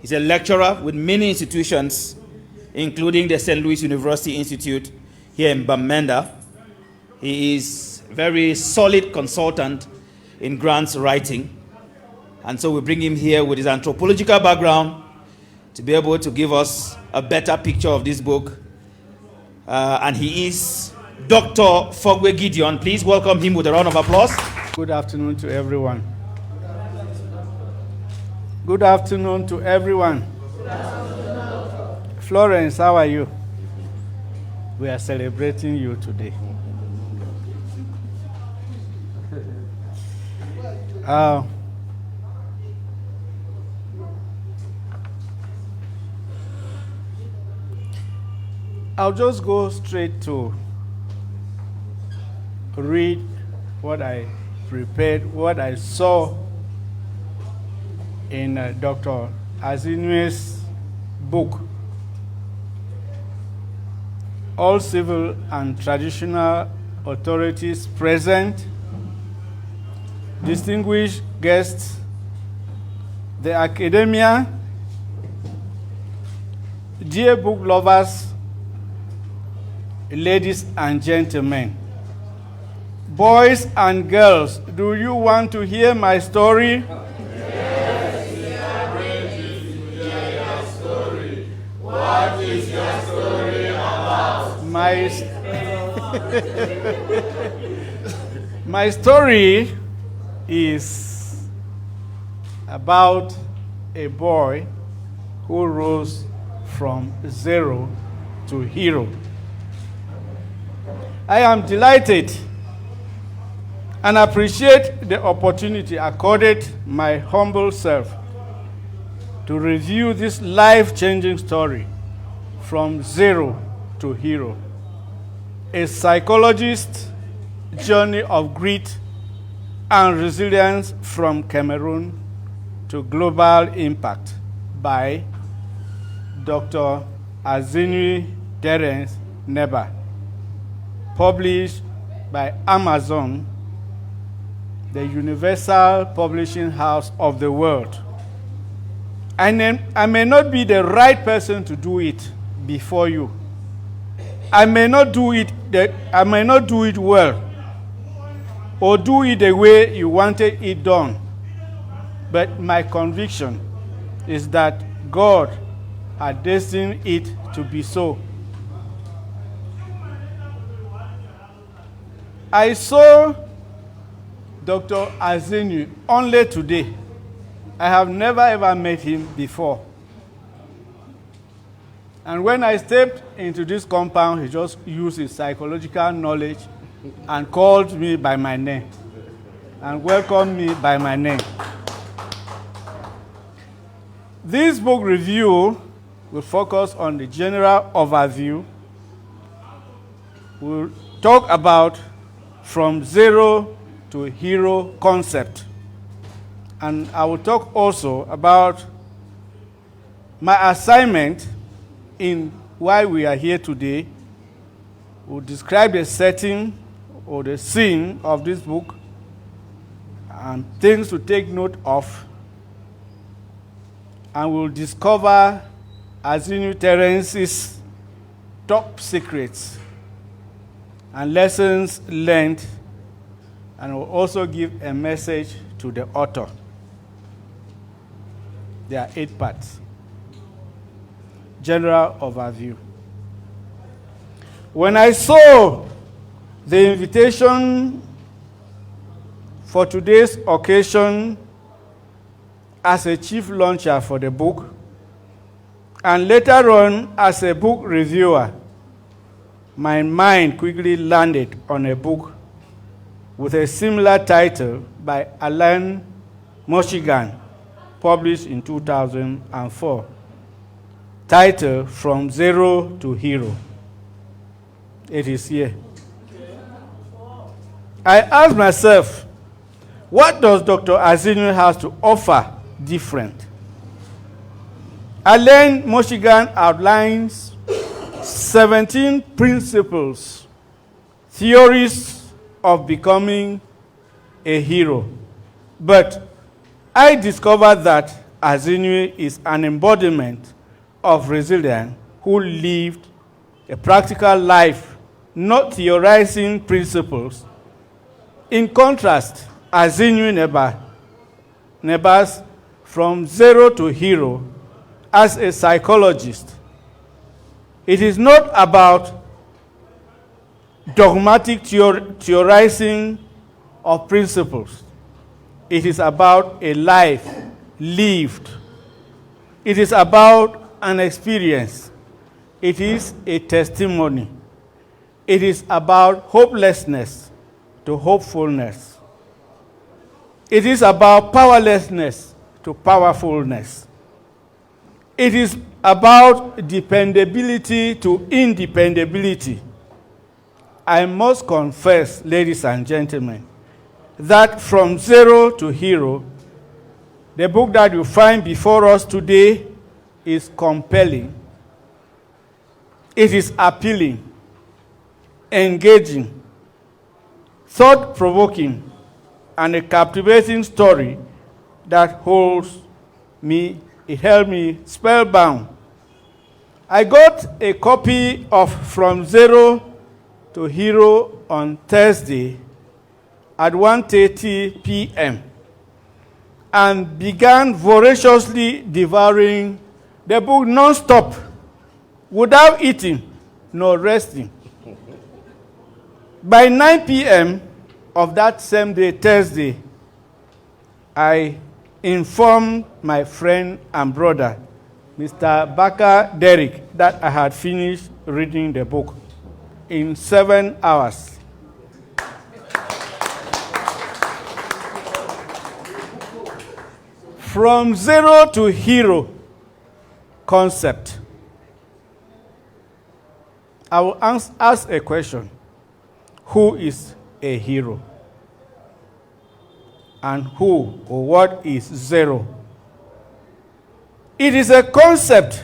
He's a lecturer with many institutions, including the St. Louis University Institute here in Bamenda. He is a very solid consultant in grants writing. And so we bring him here with his anthropological background to be able to give us a better picture of this book. And he is Dr. Fogwe Gideon. Please welcome him with a round of applause. Good afternoon to everyone. Good afternoon to everyone. Florence, how are you? We are celebrating you today. I'll just go straight to read what I prepared, what I saw in Dr. Azinwi's book, All Civil and Traditional Authorities Present, distinguished guests, the academia, dear book lovers, ladies and gentlemen, boys and girls, do you want to hear my story? Yes, we are ready to hear your story. What is your story about? My story is about a boy who rose from zero to hero. I am delighted and appreciate the opportunity accorded my humble self to review this life-changing story from zero to hero. A psychologist's journey of grit and resilience from Cameroon to global impact by Dr. Azinwi Terence Niba, published by Amazon, the universal publishing house of the world. I may not be the right person to do it before you. I may not do it well, or do it the way you wanted it done. But my conviction is that God had destined it to be so. I saw Dr. Azinwi only today. I have never ever met him before. And when I stepped into this compound, he just used his psychological knowledge and called me by my name and welcomed me by my name. This book review will focus on the general overview. We'll talk about from zero to hero concept. And I will talk also about my assignment in why we are here today. We'll describe the setting or the scene of this book and things to take note of. And we'll discover Azinwi Terence's top secrets and lessons learned, and we'll also give a message to the author. There are 8 parts. General overview. When I saw the invitation for today's occasion as a chief launcher for the book, and later on as a book reviewer, my mind quickly landed on a book with a similar title by Alan Mochigan, published in 2004, titled From Zero to Hero. It is here. I asked myself, what does Dr. Azinwi have to offer different? Alan Mochigan outlines 17 principles, theories of becoming a hero. But I discovered that Azinwi is an embodiment of resilience who lived a practical life, not theorizing principles. In contrast, Azinwi Niba's From Zero to Hero as a psychologist, it is not about dogmatic theorizing of principles. It is about a life lived. It is about an experience. It is a testimony. It is about hopelessness to hopefulness. It is about powerlessness to powerfulness. It is about dependability to independability. I must confess, ladies and gentlemen, that From Zero to Hero, the book that you find before us today, is compelling. It is appealing, engaging, thought-provoking, and a captivating story that holds me. It held me spellbound. I got a copy of From Zero to Hero on Thursday at 1:30 p.m. and began voraciously devouring the book non-stop, without eating nor resting. By 9 p.m. of that same day, Thursday, I informed my friend and brother, Mr. Baka Derek, that I had finished reading the book in 7 hours. From Zero to Hero concept. I will ask a question. Who is a hero? And who or what is zero? It is a concept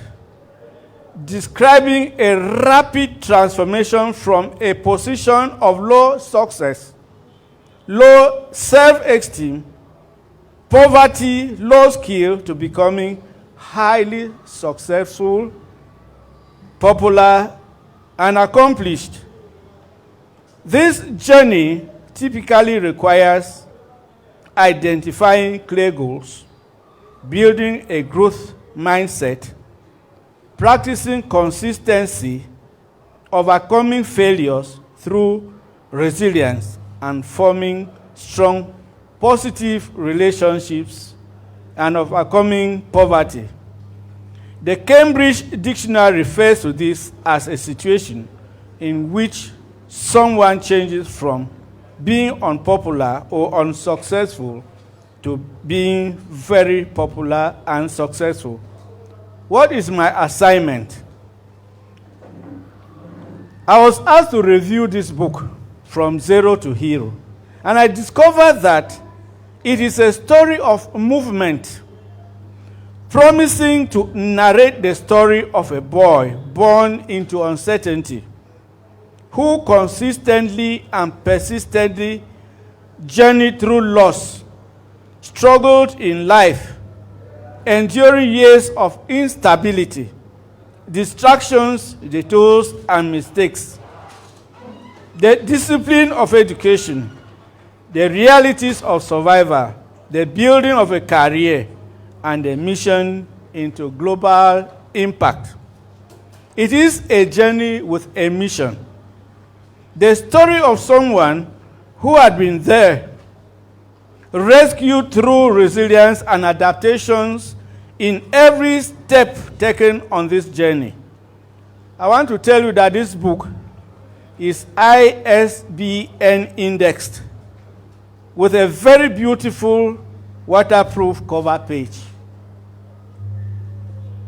describing a rapid transformation from a position of low success, low self-esteem, poverty, low skill, to becoming highly successful, popular, and accomplished. This journey typically requires identifying clear goals, building a growth mindset, practicing consistency, overcoming failures through resilience, and forming strong, positive relationships and overcoming poverty. The Cambridge Dictionary refers to this as a situation in which someone changes from being unpopular or unsuccessful to being very popular and successful. What is my assignment? I was asked to review this book from zero to hero, and I discovered that it is a story of movement, promising to narrate the story of a boy born into uncertainty, who consistently and persistently journeyed through loss, struggled in life, enduring years of instability, distractions, detours, and mistakes, the discipline of education, the realities of survival, the building of a career, and the mission into global impact. It is a journey with a mission. The story of someone who had been there, rescued through resilience and adaptations in every step taken on this journey. I want to tell you that this book is ISBN indexed with a very beautiful waterproof cover page.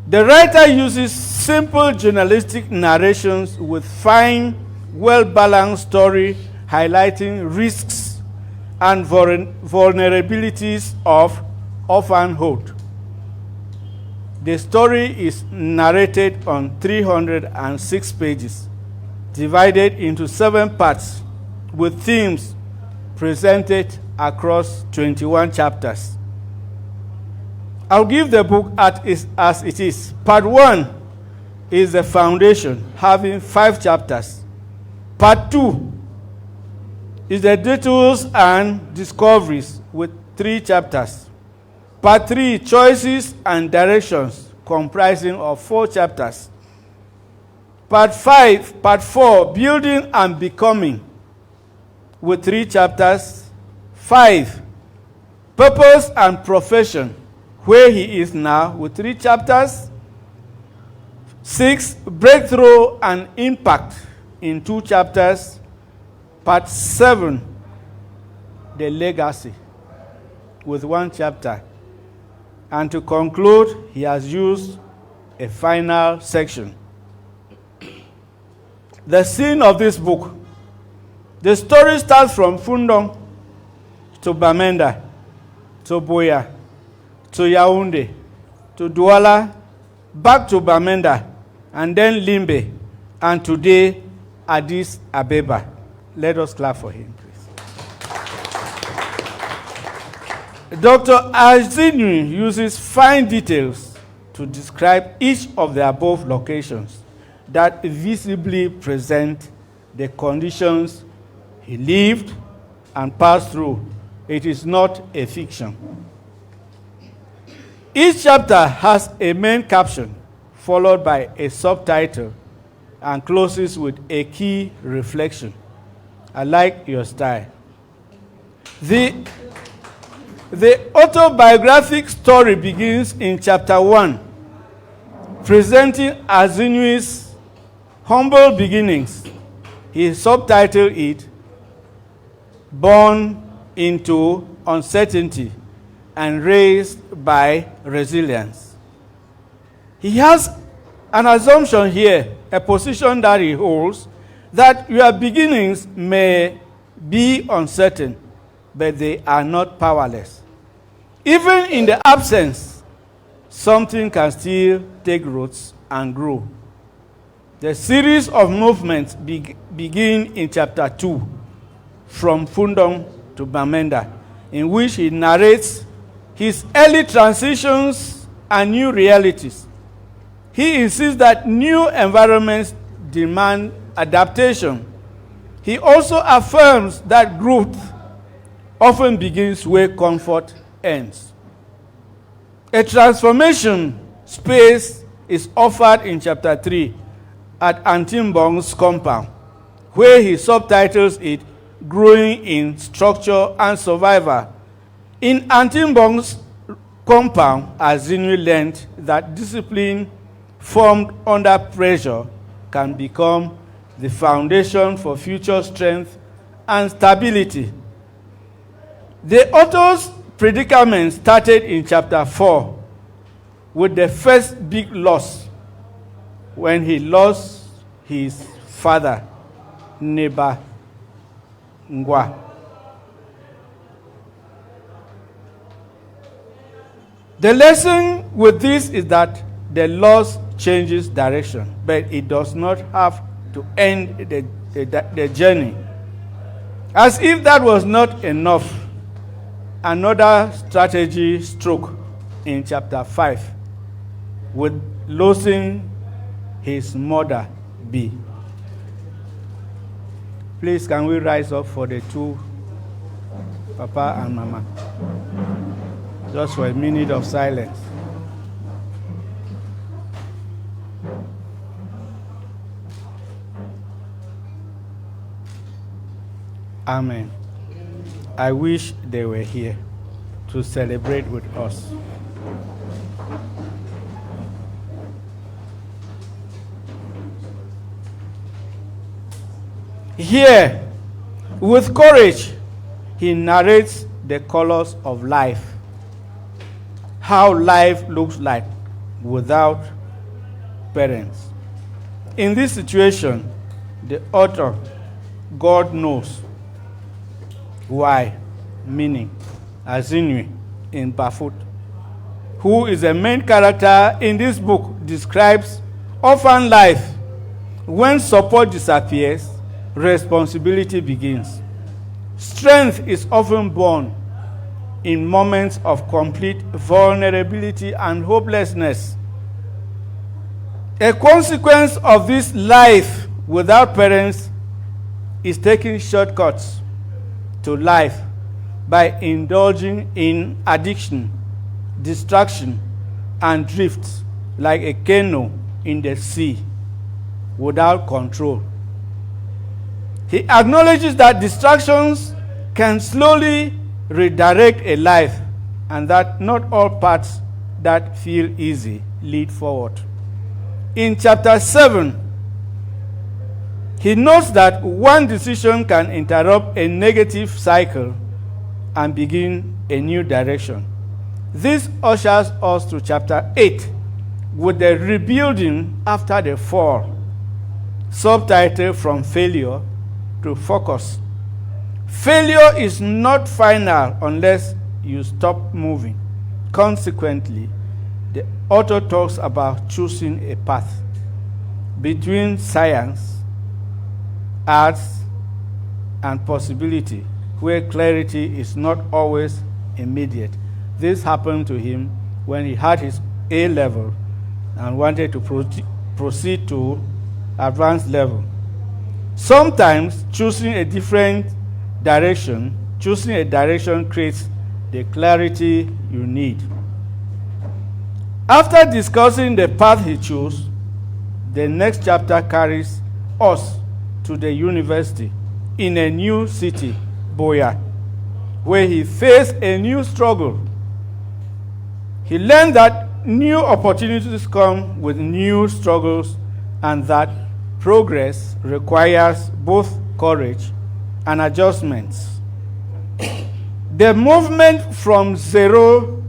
The writer uses simple journalistic narrations with fine, well-balanced story highlighting risks and vulnerabilities of orphanhood. The story is narrated on 306 pages, divided into 7 parts, with themes presented across 21 chapters. I'll give the book as it is. Part 1 is the foundation, having 5 chapters. Part 2 is the details and discoveries with 3 chapters. Part 3, choices and directions, comprising of 4 chapters. Part 4, building and becoming, with 3 chapters. 5, purpose and profession, where he is now, with 3 chapters. 6, breakthrough and impact, in 2 chapters. Part 7, the legacy, with 1 chapter. And to conclude, he has used a final section. The scene of this book. The story starts from Fundong to Bamenda, to Buea, to Yaoundé, to Douala, back to Bamenda, and then Limbe, and today Addis Abeba. Let us clap for him, please. Dr. Azinwi uses fine details to describe each of the above locations that visibly present the conditions he lived and passed through. It is not a fiction. Each chapter has a main caption, followed by a subtitle, and closes with a key reflection. I like your style. The autobiographic story begins in chapter 1, presenting Azinwi's humble beginnings. He subtitled it, Born into Uncertainty and Raised by Resilience. He has an assumption here, a position that he holds, that your beginnings may be uncertain, but they are not powerless. Even in the absence, something can still take roots and grow. The series of movements begin in chapter 2, from Fundong to Bamenda, in which he narrates his early transitions and new realities. He insists that new environments demand adaptation. He also affirms that growth often begins where comfort ends. A transformation space is offered in chapter 3 at Antimbong's compound, where he subtitles it, growing in structure and survival. In Antimbong's compound, Azinwi learned that discipline formed under pressure can become the foundation for future strength and stability. The author's predicament started in chapter 4 with the first big loss when he lost his father, Niba Ngwa. The lesson with this is that the loss changes direction, but it does not have to end the journey. As if that was not enough, another strategy stroke in chapter 5 with losing his mother B. Please, can we rise up for the two, Papa and Mama? Just for a minute of silence. Amen. I wish they were here to celebrate with us. Here, with courage, he narrates the colors of life, how life looks like without parents. In this situation, the author, God knows why, meaning Azinwi in Bafut, who is the main character in this book, describes orphan life. When support disappears, responsibility begins. Strength is often born in moments of complete vulnerability and hopelessness. A consequence of this life without parents is taking shortcuts to life by indulging in addiction, distraction, and drift like a canoe in the sea without control. He acknowledges that distractions can slowly redirect a life and that not all paths that feel easy lead forward. In chapter 7, he notes that one decision can interrupt a negative cycle and begin a new direction. This ushers us to chapter 8 with the rebuilding after the fall, subtitled From Failure to Focus. Failure is not final unless you stop moving. Consequently, the author talks about choosing a path between science, arts, and possibility, where clarity is not always immediate. This happened to him when he had his A level and wanted to proceed to advanced level. Sometimes choosing a direction creates the clarity you need. After discussing the path he chose, the next chapter carries us to the university in a new city, Boya, where he faced a new struggle. He learned that new opportunities come with new struggles and that progress requires both courage and adjustments. The movement from zero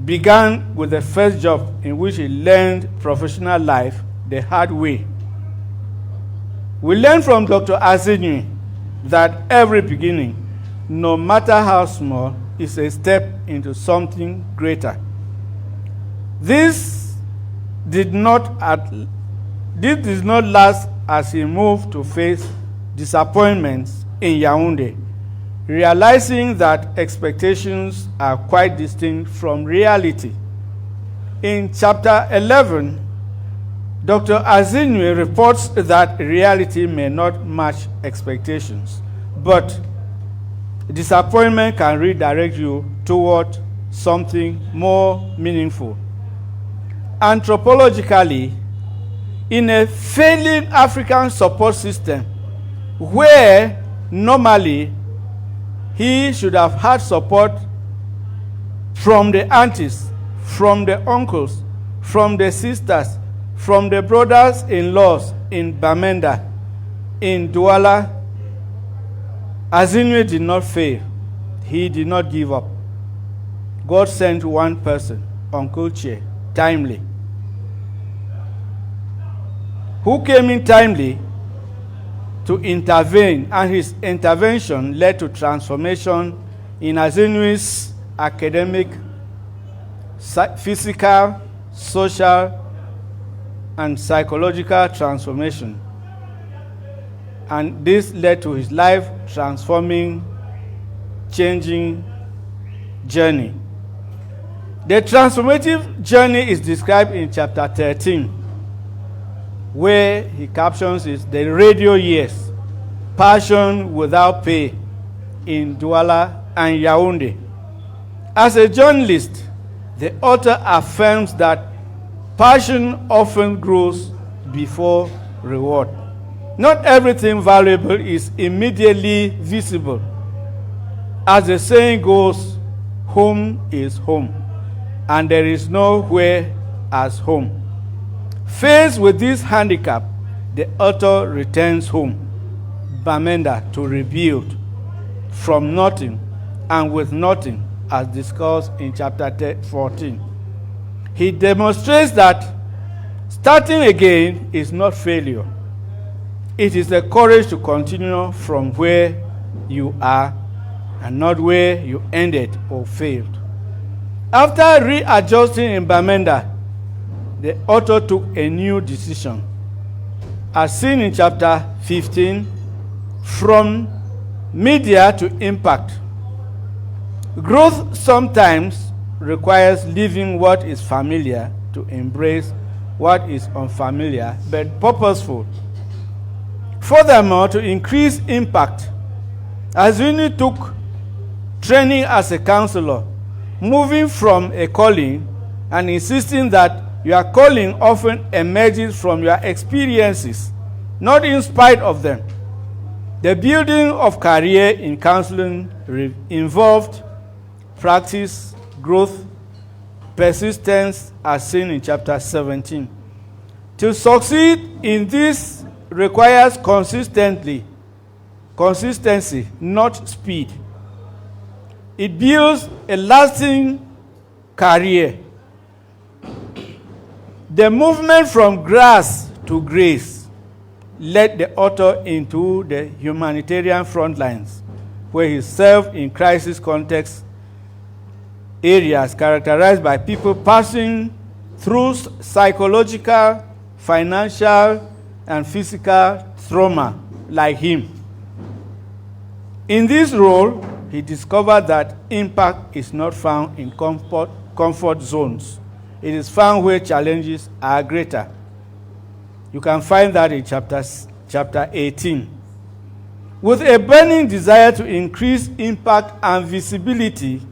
began with the first job in which he learned professional life the hard way. We learn from Dr. Azinwi that every beginning, no matter how small, is a step into something greater. This did not last as he moved to face disappointments in Yaoundé, realizing that expectations are quite distinct from reality. In chapter 11, Dr. Azinwi reports that reality may not match expectations, but disappointment can redirect you toward something more meaningful. Anthropologically, in a failing African support system, where normally he should have had support from the aunties, from the uncles, from the sisters, from the brothers-in-laws in Bamenda, in Douala, Azinwi did not fail. He did not give up. God sent one person, Uncle Che, timely, who came in timely to intervene, and his intervention led to transformation in Azinwi's academic, physical, social, and psychological transformation. And this led to his life transforming, changing journey. The transformative journey is described in chapter 13, where he captions it, the radio years, passion without pay in Douala and Yaoundé. As a journalist, the author affirms that passion often grows before reward. Not everything valuable is immediately visible. As the saying goes, home is home, and there is nowhere as home. Faced with this handicap, the author returns home, Bamenda, to rebuild from nothing and with nothing, as discussed in chapter 14. He demonstrates that starting again is not failure. It is the courage to continue from where you are and not where you ended or failed. After readjusting in Bamenda, the author took a new decision. As seen in chapter 15, from media to impact. Growth sometimes requires leaving what is familiar to embrace what is unfamiliar but purposeful. Furthermore, to increase impact, Azinwi took training as a counselor, moving from a calling and insisting that your calling often emerges from your experiences, not in spite of them. The building of career in counseling involved practice, growth, persistence, as seen in chapter 17. To succeed in this requires consistency, not speed. It builds a lasting career. The movement from grass to grace led the author into the humanitarian front lines, where he served in crisis context areas characterized by people passing through psychological, financial, and physical trauma like him. In this role, he discovered that impact is not found in comfort zones. It is found where challenges are greater. You can find that in chapter 18. With a burning desire to increase impact and visibility,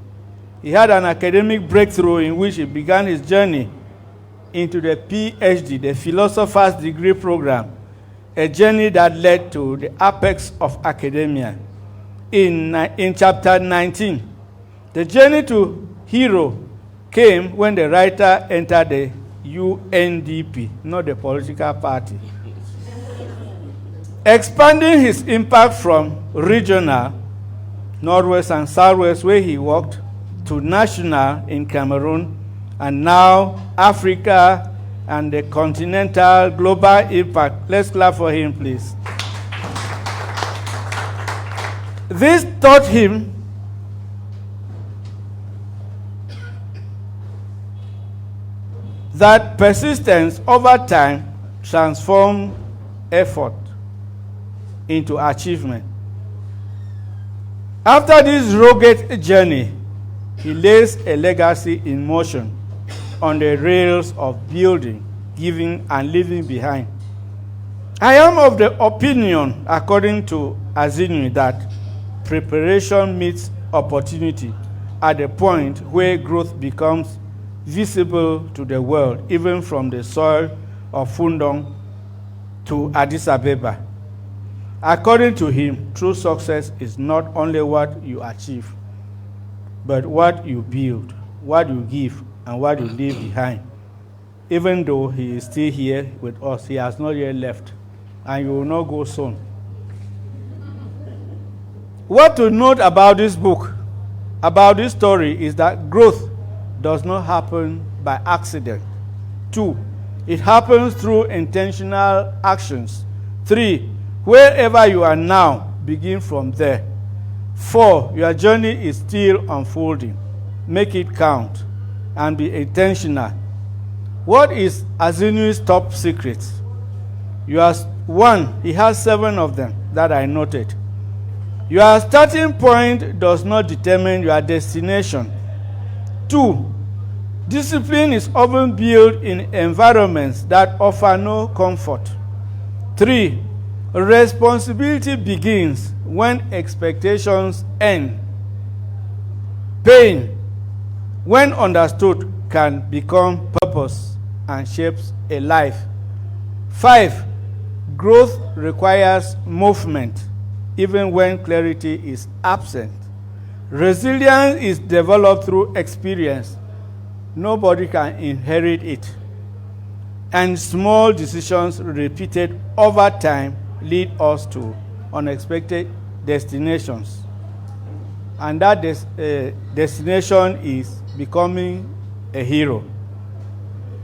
he had an academic breakthrough in which he began his journey into the PhD, the Philosopher's Degree Program, a journey that led to the apex of academia. In chapter 19, the journey to hero came when the writer entered the UNDP, not the political party. Expanding his impact from regional, Northwest and Southwest, where he worked, to national in Cameroon, and now Africa and the continental global impact. Let's clap for him, please. This taught him that persistence over time transforms effort into achievement. After this rugged journey, he lays a legacy in motion on the rails of building, giving, and leaving behind. I am of the opinion, according to Azinwi, that preparation meets opportunity at the point where growth becomes visible to the world, even from the soil of Fundong to Addis Ababa. According to him, true success is not only what you achieve, but what you build, what you give, and what you leave behind. Even though he is still here with us, he has not yet left, and you will not go soon. What to note about this book, about this story, is that growth does not happen by accident. 2, it happens through intentional actions. 3, wherever you are now, begin from there. 4, your journey is still unfolding. Make it count and be intentional. What is Azinwi's top secret? One, he has 7 of them that I noted. Your starting point does not determine your destination. 2, discipline is often built in environments that offer no comfort. 3, responsibility begins when expectations end. Pain, when understood, can become purpose and shapes a life. 5, growth requires movement, even when clarity is absent. Resilience is developed through experience. Nobody can inherit it. And small decisions repeated over time lead us to unexpected destinations. And that destination is becoming a hero.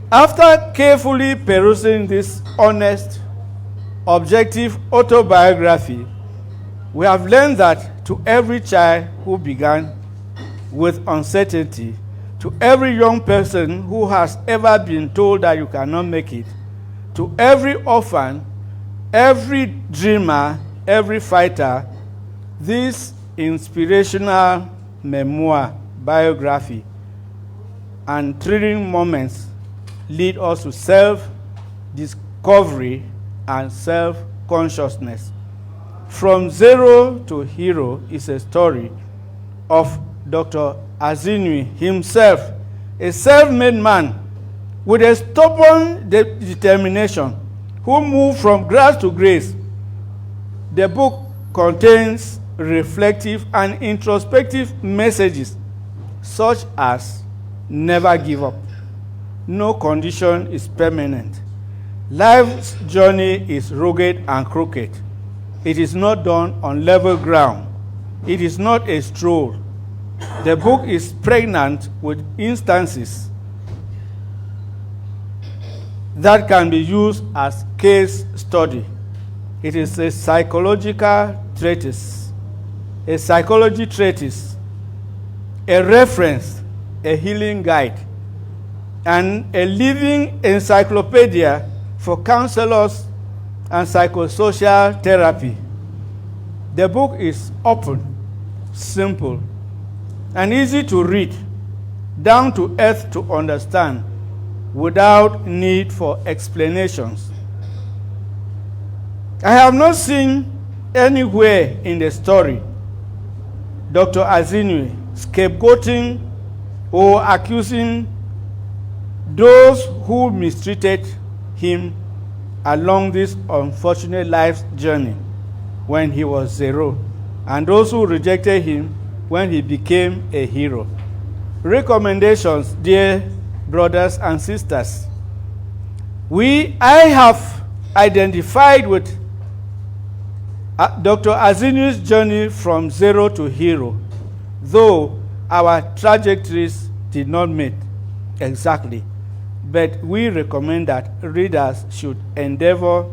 After carefully perusing this honest, objective autobiography, we have learned that to every child who began with uncertainty, to every young person who has ever been told that you cannot make it, to every orphan, every dreamer, every fighter, this inspirational memoir, biography, and thrilling moments lead us to self-discovery and self-consciousness. From Zero to Hero is a story of Dr. Azinwi himself, a self-made man with a stubborn determination who moved from grace to grace. The book contains reflective and introspective messages such as never give up. No condition is permanent. Life's journey is rugged and crooked. It is not done on level ground. It is not a stroll. The book is pregnant with instances that can be used as case study. It is a psychological treatise, a psychology treatise, a reference, a healing guide, and a living encyclopedia for counselors and psychosocial therapy. The book is open, simple, and easy to read, down to earth to understand, without need for explanations. I have not seen anywhere in the story Dr. Azinwi scapegoating or accusing those who mistreated him along this unfortunate life's journey when he was 0, and those who rejected him when he became a hero. Recommendations, dear brothers and sisters. I have identified with Dr. Azinwi's journey from 0 to hero, though our trajectories did not meet exactly. But we recommend that readers should endeavor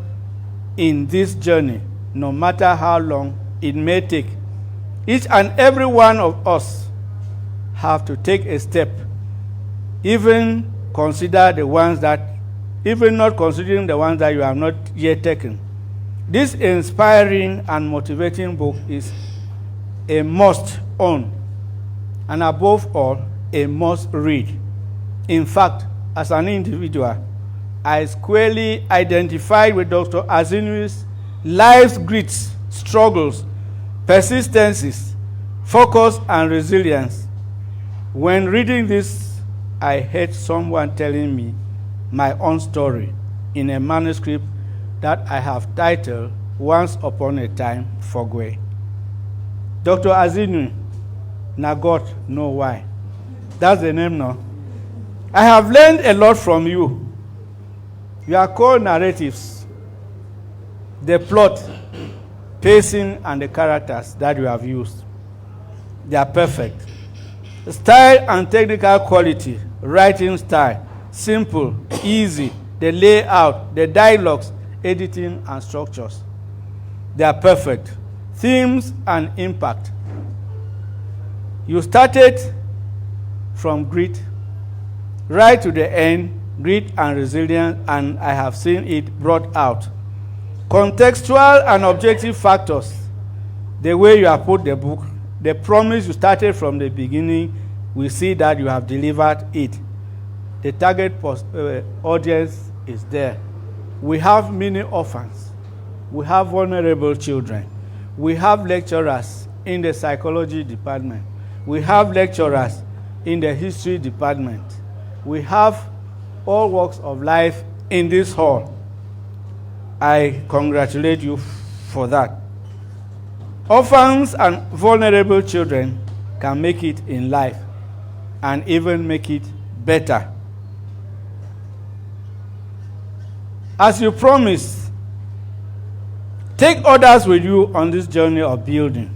in this journey, no matter how long it may take. Each and every one of us have to take a step, even not considering the ones that you have not yet taken. This inspiring and motivating book is a must own, and above all, a must read. In fact, as an individual, I squarely identified with Dr. Azinwi's life's grits, struggles, persistencies, focus, and resilience. When reading this, I heard someone telling me my own story in a manuscript that I have titled once upon a time Fogwe. Dr. Azinwi, na God know why. That's the name now. I have learned a lot from you. Your core narratives, the plot, pacing, and the characters that you have used, they are perfect. Style and technical quality, writing style, simple, easy, the layout, the dialogues, editing, and structures, they are perfect. Themes and impact. You started from grit right to the end, grit and resilience, and I have seen it brought out. Contextual and objective factors, the way you have put the book, the promise you started from the beginning, we see that you have delivered it. The target audience is there. We have many orphans. We have vulnerable children. We have lecturers in the psychology department. We have lecturers in the history department. We have all walks of life in this hall. I congratulate you for that. Orphans and vulnerable children can make it in life and even make it better. As you promised, take others with you on this journey of building,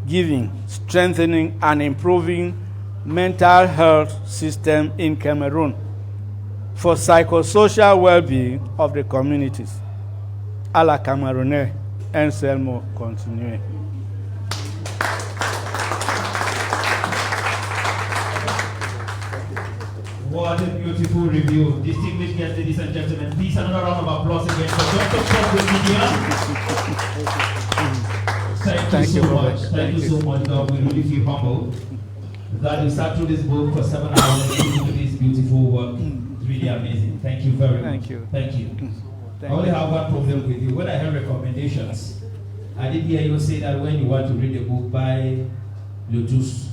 giving, strengthening, and improving mental health system in Cameroon for psychosocial well-being of the communities. À la Camerounais, un seul mot, continuez. What a beautiful review. Distinguished guests, ladies and gentlemen, please another round of applause again for Dr. Thank you so much. Thank you so much, Doc. We really feel humbled that we sat through this book for 7 hours to do this beautiful work. It's really amazing. Thank you very much. Thank you. Thank you. I only have one problem with you. When I heard recommendations, I did hear you say that when you want to read a book, buy Lotus.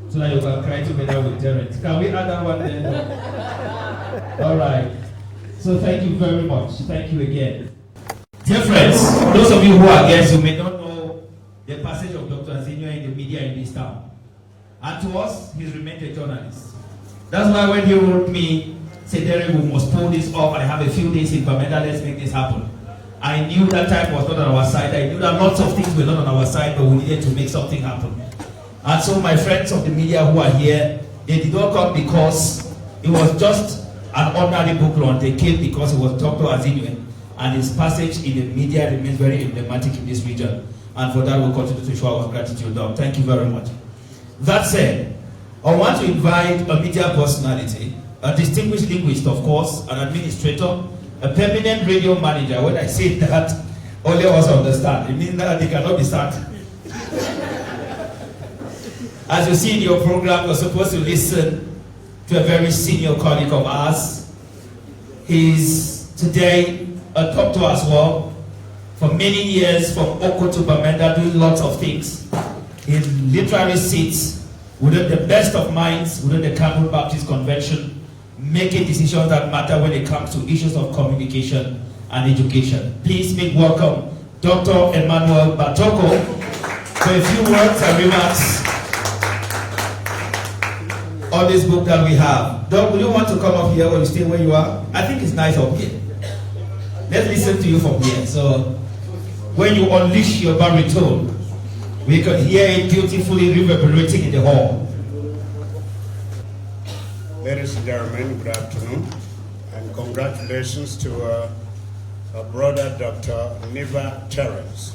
So that you can cry together with Terence. Can we add that one then? All right. So thank you very much. Thank you again. Dear friends, those of you who are guests, you may not know the passage of Dr. Azinwi in the media in this town. And to us, he's remained a journalist. That's why when he wrote me, say, Derek, we must pull this off. I have a few days in Bamenda, let's make this happen. I knew that time was not on our side. I knew that lots of things were not on our side, but we needed to make something happen. And so my friends of the media who are here, they did not come because it was just an ordinary book launch. They came because it was Dr. Azinwi, and his passage in the media remains very emblematic in this region. And for that, we'll continue to show our gratitude, Doc. Thank you very much. That said, I want to invite a media personality, a distinguished linguist, of course, an administrator, a permanent radio manager. When I say that, only us understand. It means that they cannot be sacked. As you see in your program, you're supposed to listen to a very senior colleague of ours. He's today a doctor as well. For many years, from Oko to Bamenda, doing lots of things. In literary seats, within the best of minds, within the Cameroon Baptist Convention, making decisions that matter when it comes to issues of communication and education. Please make welcome Dr. Emmanuel Batoko for a few words and remarks on this book that we have. Doc, will you want to come up here or you stay where you are? I think it's nice up here. Let's listen to you from here. So, when you unleash your baritone, we can hear it beautifully reverberating in the hall. Ladies and gentlemen, good afternoon, and congratulations to our brother, Dr. Niba Terence.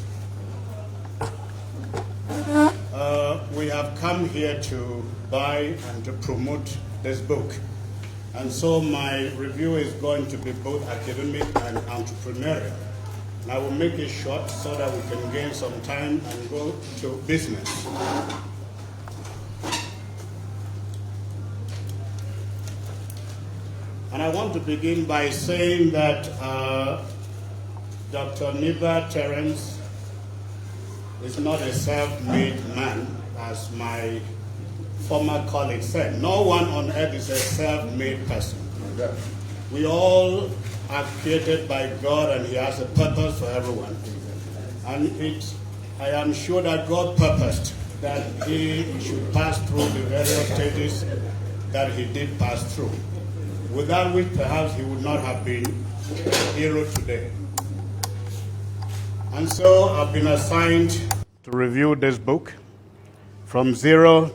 We have come here to buy and to promote this book. And so my review is going to be both academic and entrepreneurial. And I will make it short so that we can gain some time and go to business. And I want to begin by saying that Dr. Niba Terence is not a self-made man, as my former colleague said. No one on earth is a self-made person. We all are created by God, and He has a purpose for everyone. And I am sure that God purposed that He should pass through the various stages that He did pass through, without which perhaps He would not have been a hero today. And so I've been assigned to review this book, From Zero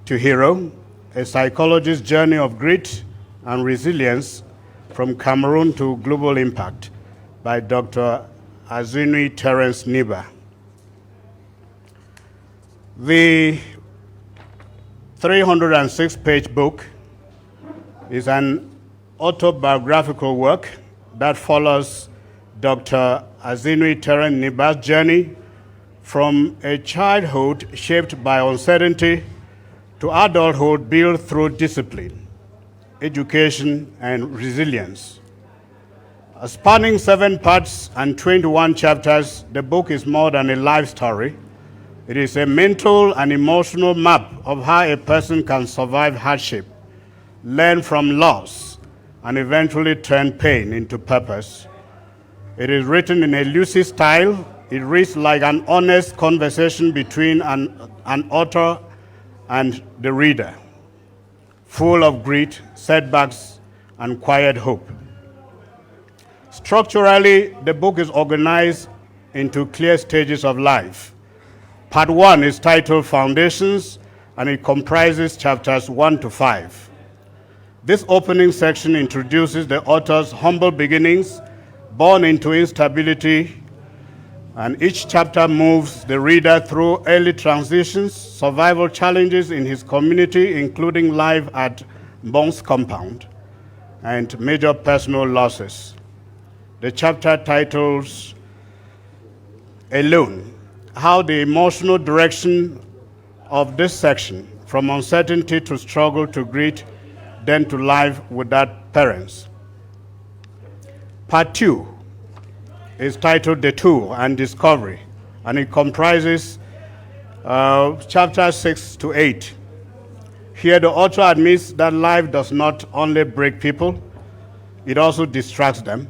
to Hero, a psychologist's journey of grit and resilience from Cameroon to global impact, by Dr. Azinwi Terence Niba. The 306-page book is an autobiographical work that follows Dr. Azinwi Terence Niba's journey from a childhood shaped by uncertainty to adulthood built through discipline, education, and resilience. Spanning 7 parts and 21 chapters, the book is more than a life story. It is a mental and emotional map of how a person can survive hardship, learn from loss, and eventually turn pain into purpose. It is written in a lucid style. It reads like an honest conversation between an author and the reader, full of grit, setbacks, and quiet hope. Structurally, the book is organized into clear stages of life. Part 1 is titled Foundations, and it comprises chapters 1 to 5. This opening section introduces the author's humble beginnings, born into instability, and each chapter moves the reader through early transitions, survival challenges in his community, including life at Bong's compound, and major personal losses. The chapter titles Alone, how the emotional direction of this section, from uncertainty to struggle to grit, then to life without parents. Part 2 is titled The Tool and Discovery, and it comprises chapters 6 to 8. Here the author admits that life does not only break people, it also distracts them.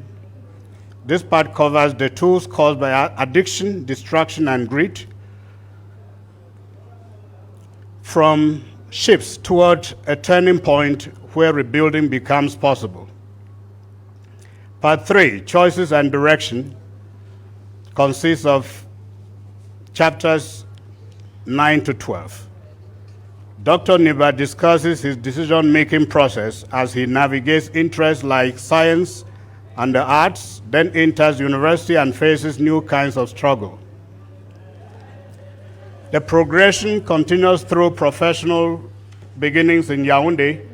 This part covers the tools caused by addiction, distraction, and grit, from shifts toward a turning point where rebuilding becomes possible. Part 3, Choices and Direction, consists of chapters 9 to 12. Dr. Niba discusses his decision-making process as he navigates interests like science and the arts, then enters university and faces new kinds of struggle. The progression continues through professional beginnings in Yaoundé,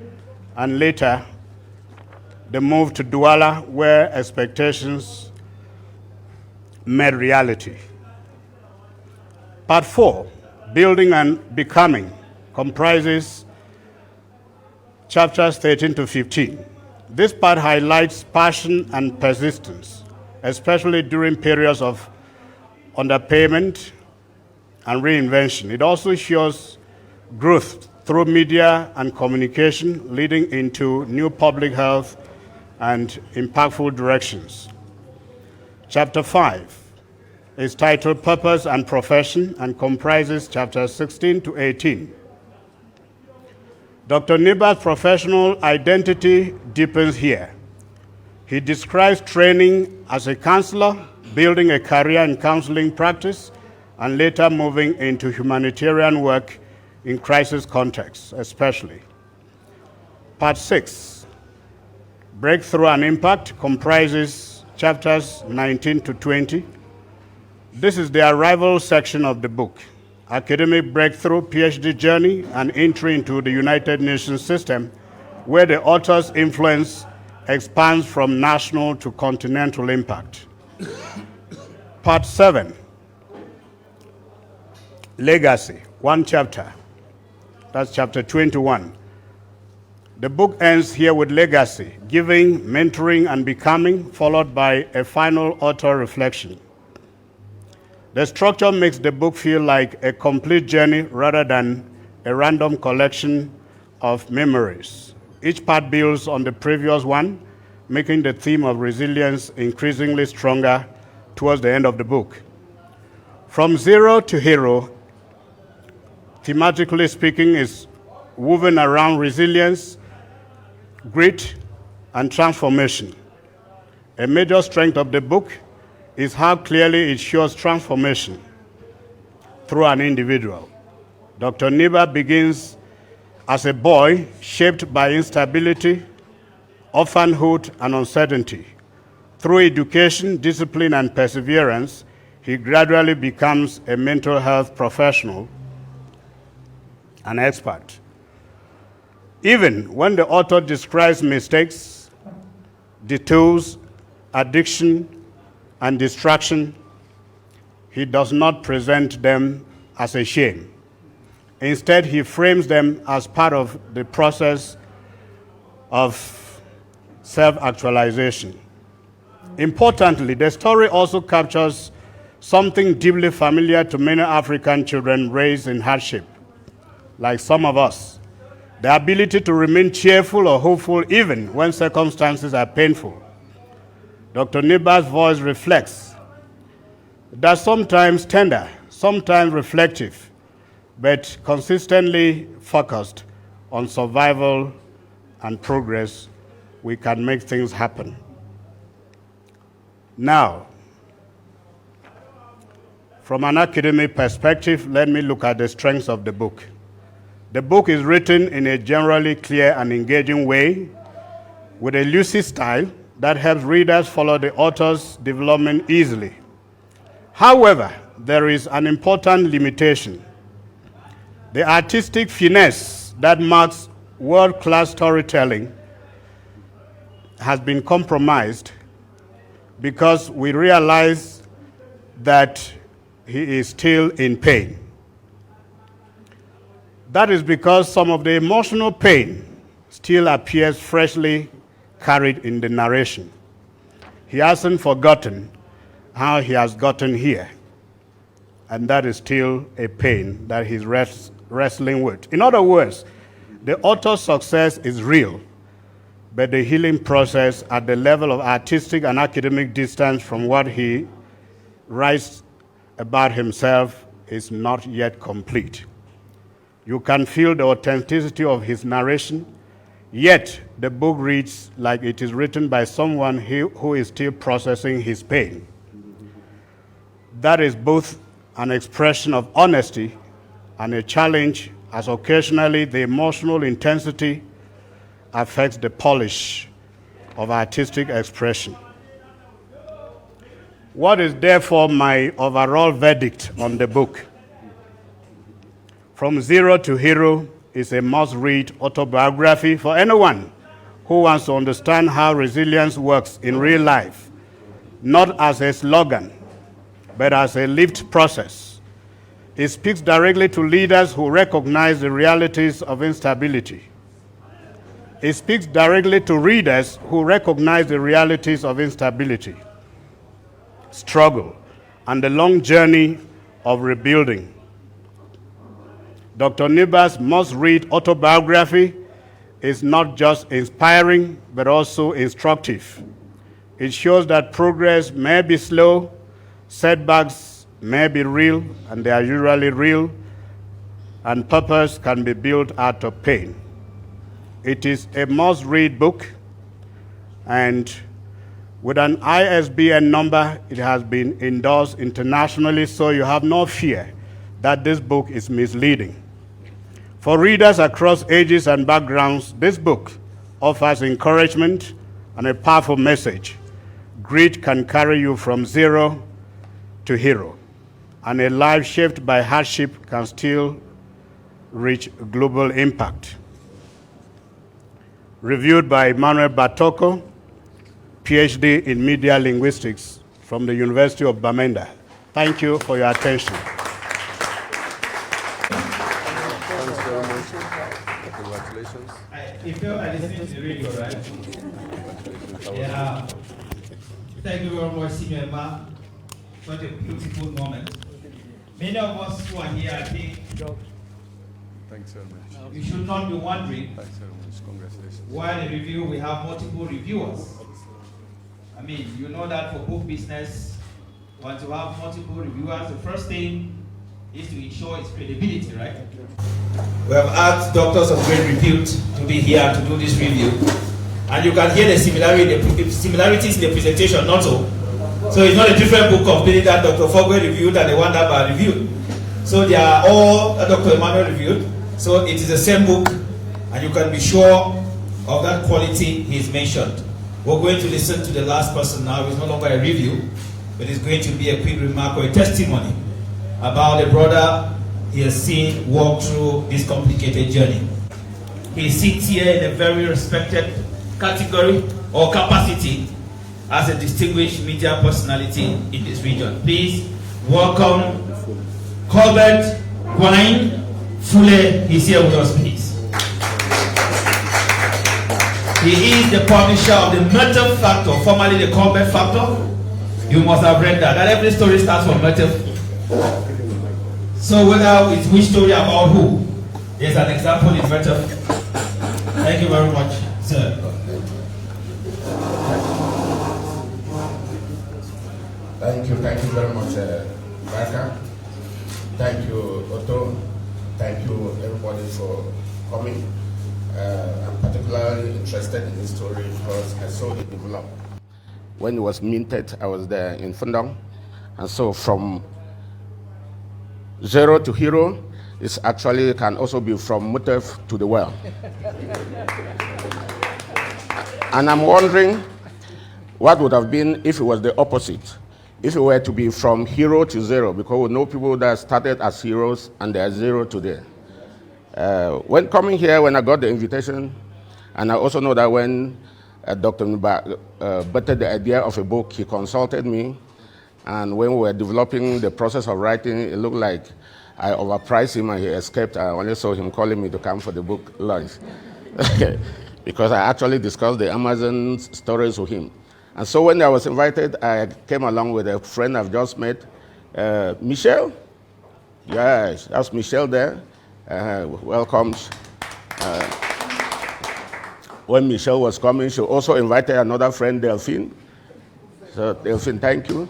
and later the move to Douala, where expectations met reality. Part 4, Building and Becoming, comprises chapters 13 to 15. This part highlights passion and persistence, especially during periods of underpayment and reinvention. It also shows growth through media and communication, leading into new public health and impactful directions. Chapter 5 is titled Purpose and Profession and comprises chapters 16 to 18. Dr. Niba's professional identity deepens here. He describes training as a counselor, building a career in counseling practice, and later moving into humanitarian work in crisis contexts, especially. Part 6, Breakthrough and Impact, comprises chapters 19 to 20. This is the arrival section of the book. Academic breakthrough, PhD journey, and entry into the United Nations system, where the author's influence expands from national to continental impact. Part 7, Legacy, 1 chapter. That's chapter 21. The book ends here with legacy, giving, mentoring, and becoming, followed by a final author reflection. The structure makes the book feel like a complete journey rather than a random collection of memories. Each part builds on the previous one, making the theme of resilience increasingly stronger towards the end of the book. From zero to hero, thematically speaking, is woven around resilience, grit, and transformation. A major strength of the book is how clearly it shows transformation through an individual. Dr. Niba begins as a boy shaped by instability, orphanhood, and uncertainty. Through education, discipline, and perseverance, he gradually becomes a mental health professional, an expert. Even when the author describes mistakes, detours, addiction, and distraction, he does not present them as a shame. Instead, he frames them as part of the process of self-actualization. Importantly, the story also captures something deeply familiar to many African children raised in hardship, like some of us: the ability to remain cheerful or hopeful even when circumstances are painful. Dr. Niba's voice reflects that sometimes tender, sometimes reflective, but consistently focused on survival and progress, we can make things happen. Now, from an academic perspective, let me look at the strengths of the book. The book is written in a generally clear and engaging way, with a lucid style that helps readers follow the author's development easily. However, there is an important limitation. The artistic finesse that marks world-class storytelling has been compromised because we realize that he is still in pain. That is because some of the emotional pain still appears freshly carried in the narration. He hasn't forgotten how he has gotten here, and that is still a pain that he's wrestling with. In other words, the author's success is real, but the healing process at the level of artistic and academic distance from what he writes about himself is not yet complete. You can feel the authenticity of his narration, yet the book reads like it is written by someone who is still processing his pain. That is both an expression of honesty and a challenge, as occasionally the emotional intensity affects the polish of artistic expression. What is therefore my overall verdict on the book? From Zero to Hero is a must-read autobiography for anyone who wants to understand how resilience works in real life, not as a slogan, but as a lived process. It speaks directly to leaders who recognize the realities of instability. It speaks directly to readers who recognize the realities of instability, struggle, and the long journey of rebuilding. Dr. Niba's must-read autobiography is not just inspiring, but also instructive. It shows that progress may be slow, setbacks may be real, and they are usually real, and purpose can be built out of pain. It is a must-read book, and with an ISBN number, it has been endorsed internationally, so you have no fear that this book is misleading. For readers across ages and backgrounds, this book offers encouragement and a powerful message. Grit can carry you from zero to hero, and a life shaped by hardship can still reach global impact. Reviewed by Emmanuel Batoko, PhD in Media Linguistics from the University of Bamenda. Thank you for your attention. Thanks very much. Congratulations. You feel I listened to the radio, right? Yeah. Thank you very much, Senior Emma. Such a beautiful moment. Many of us who are here, I think, Thanks very much. you should not be wondering Thanks very much. Congratulations. why the review, we have multiple reviewers. I mean, you know that for book business, you want to have multiple reviewers. The first thing is to ensure its credibility, right? We have asked doctors of great repute to be here to do this review. And you can hear the similarities in the presentation, not so. So it's not a different book completely that Dr. Fogwe reviewed and the one that I reviewed. So they are all Dr. Emmanuel reviewed. So it is the same book, and you can be sure of that quality he's mentioned. We're going to listen to the last person now. It's no longer a review, but it's going to be a quick remark or a testimony about a brother he has seen walk through this complicated journey. He sits here in a very respected category or capacity as a distinguished media personality in this region. Please welcome Colbert Gwine Fule. He's here with us, please. He is the publisher of the Murder Factor, formerly the Colbert Factor. You must have read that. That every story starts from Murder. So whether it's which story about who, there's an example in Murder. Thank you very much, sir. Thank you very much, Baraka. Thank you, Otto. Thank you, everybody, for coming. I'm particularly interested in this story because I saw it develop. When it was minted, I was there in Fundang. And so from zero to hero, is actually can also be from Mutef to the well. And I'm wondering what would have been if it was the opposite. If it were to be from hero to zero, because we know people that started as heroes and they are zero today. When coming here, when I got the invitation, and I also know that when Dr. Niba butted the idea of a book, he consulted me, and when we were developing the process of writing, it looked like I overpriced him and he escaped. I only saw him calling me to come for the book launch. Because I actually discussed the Amazon stories with him. And so when I was invited, I came along with a friend I've just met, Michelle. Yes, that's Michelle there. Welcome. When Michelle was coming, she also invited another friend, Delphine. So Delphine, thank you.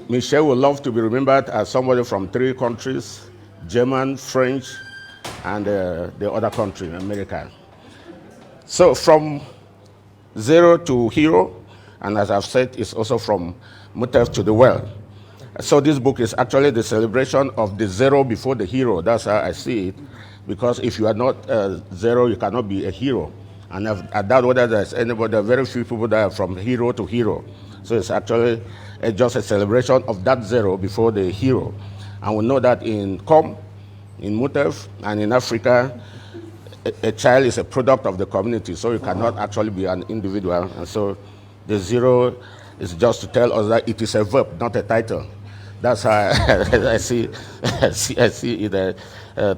Michelle would love to be remembered as somebody from 3 countries, German, French, and the other country, America. So from zero to hero, and as I've said, it's also from Mutef to the well. So this book is actually the celebration of the zero before the hero. That's how I see it. Because if you are not zero, you cannot be a hero. And I doubt whether there's anybody, there are very few people that are from hero to hero. So it's actually just a celebration of that zero before the hero. And we know that in Mutef, and in Africa, a child is a product of the community, so you cannot actually be an individual. And so the zero is just to tell us that it is a verb, not a title. That's how I see it.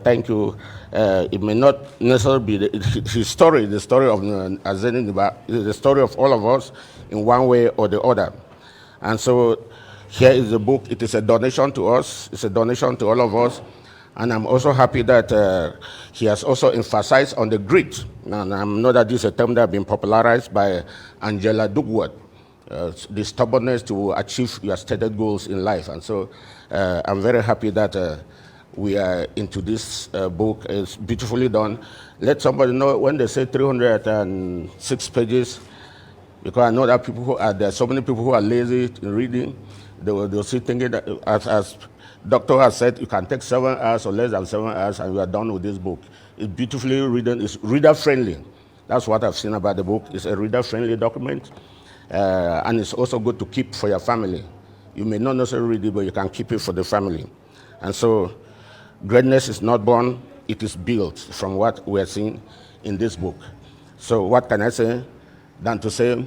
Thank you. It may not necessarily be his story, the story of Azinwi Terence Niba, the story of all of us in one way or the other. And so here is the book. It is a donation to us. It's a donation to all of us. And I'm also happy that he has also emphasized on the grit. And I know that this is a term that has been popularized by Angela Duckworth, the stubbornness to achieve your stated goals in life. And so I'm very happy that we are into this book. It's beautifully done. Let somebody know when they say 306 pages, because I know that there are so many people who are lazy in reading. They'll see thinking that as Doctor has said, you can take 7 hours or less than 7 hours and you are done with this book. It's beautifully written. It's reader-friendly. That's what I've seen about the book. It's a reader-friendly document. And it's also good to keep for your family. You may not necessarily read it, but you can keep it for the family. And so greatness is not born, it is built from what we are seeing in this book. So what can I say than to say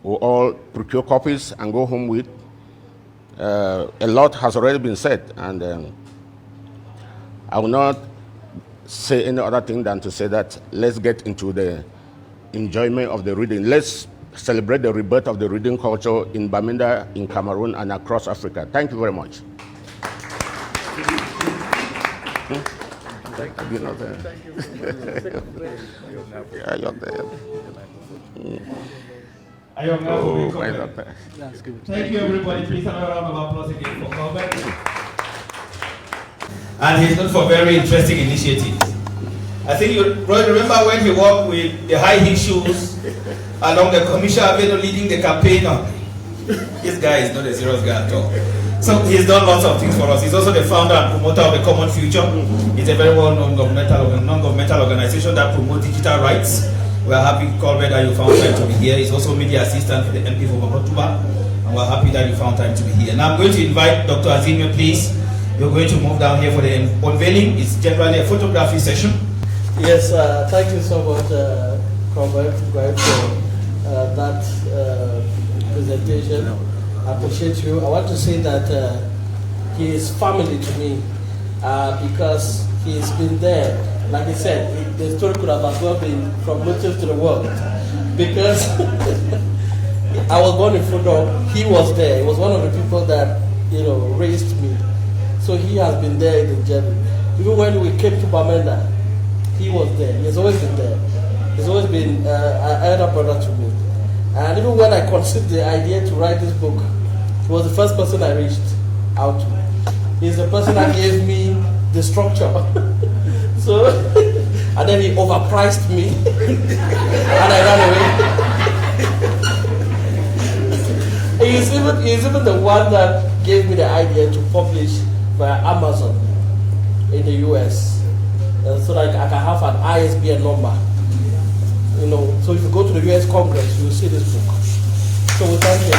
we'll all procure copies and go home with. A lot has already been said, and I will not say any other thing than to say that let's get into the enjoyment of the reading. Let's celebrate the rebirth of the reading culture in Bamenda, in Cameroon, and across Africa. Thank you very much. Thank you. You're there. Oh, my doctor. Thank you, everybody. Please have a round of applause again for Colbert. And he's known for very interesting initiatives. I think you remember when he walked with the high heel shoes along the Commercial Avenue leading the campaign on. This guy is not a serious guy at all. So he's done lots of things for us. He's also the founder and promoter of the Common Future. It's a very well-known non-governmental organization that promotes digital rights. We're happy, Colbert, that you found time to be here. He's also media assistant for the MP for Bakotuba, and we're happy that you found time to be here. Now I'm going to invite Dr. Azinwi, please. You're going to move down here for the unveiling. It's generally a photography session. Yes, thank you so much, Colbert, for that presentation. I appreciate you. I want to say that he is family to me because he's been there. Like I said, the story could have as well been from motive to the world because I was born in Fudo. He was there. He was one of the people that raised me. So he has been there in the journey. Even when we came to Bamenda, he was there. He has always been there. He's always been an elder brother to me. And even when I conceived the idea to write this book, he was the first person I reached out to. He's the person that gave me the structure. So, and then he overpriced me, and I ran away. He's even the one that gave me the idea to publish via Amazon in the US, so that I can have an ISBN number. So if you go to the US Congress, you'll see this book. So we thank you.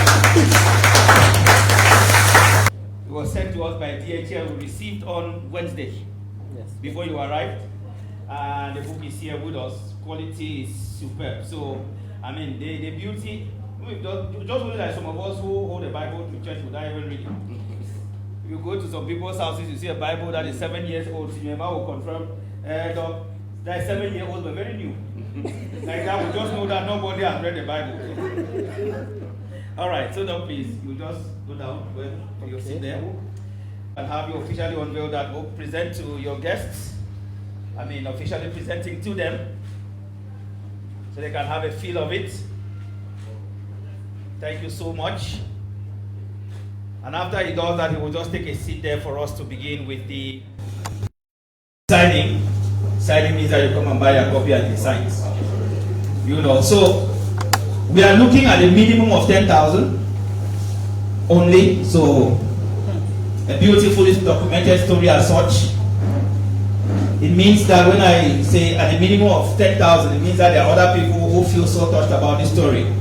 It was sent to us by DHL. We received on Wednesday. Yes. Before you arrived. And the book is here with us. Quality is superb. So, I mean, the beauty, just only like some of us who hold the Bible to church without even reading. If you go to some people's houses, you see a Bible that is 7 years old. So your mother will confirm, Doc, that is 7 years old, but very new. Like that, we just know that nobody has read the Bible. All right, so now please, you just go down where you sit there and have you officially unveil that book, present to your guests. I mean, officially presenting to them so they can have a feel of it. Thank you so much. And after he does that, he will just take a seat there for us to begin with the signing. Signing means that you come and buy a copy and he signs. So we are looking at a minimum of 10,000 only. So a beautifully documented story as such. It means that when I say at a minimum of 10,000, it means that there are other people who feel so touched about this story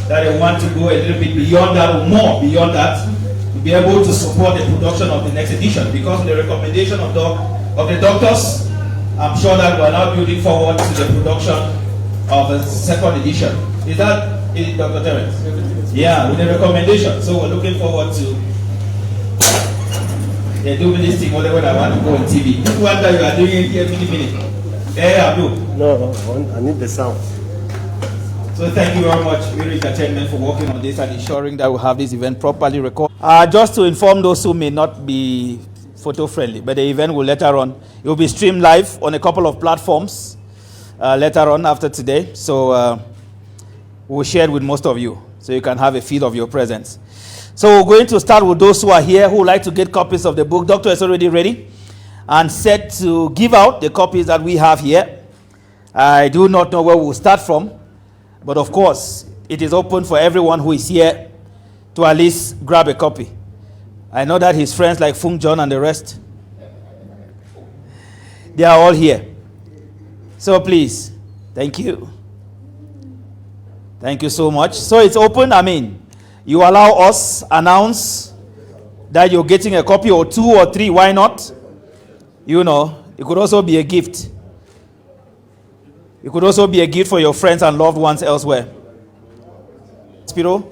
that they want to go a little bit beyond that or more beyond that to be able to support the production of the next edition. Because of the recommendation of the doctors, I'm sure that we're now building forward to the production of the second edition. Is that it, Dr. Terence? Yeah, with the recommendation. So we're looking forward to doing this thing, whatever I want to go on TV. This one that you are doing it here, minute. No, I need the sound. So thank you very much, Miri Entertainment, for working on this and ensuring that we have this event properly recorded. Just to inform those who may not be photo friendly, but the event will later on, it will be streamed live on a couple of platforms later on after today. So we'll share it with most of you so you can have a feel of your presence. So we're going to start with those who are here who would like to get copies of the book. Doctor is already ready and set to give out the copies that we have here. I do not know where we'll start from, but of course, it is open for everyone who is here to at least grab a copy. I know that his friends like Fung John and the rest, they are all here. So please, thank you. Thank you so much. So it's open. I mean, you allow us announce that you're getting a copy or 2 or 3. Why not? It could also be a gift. It could also be a gift for your friends and loved ones elsewhere. Spiro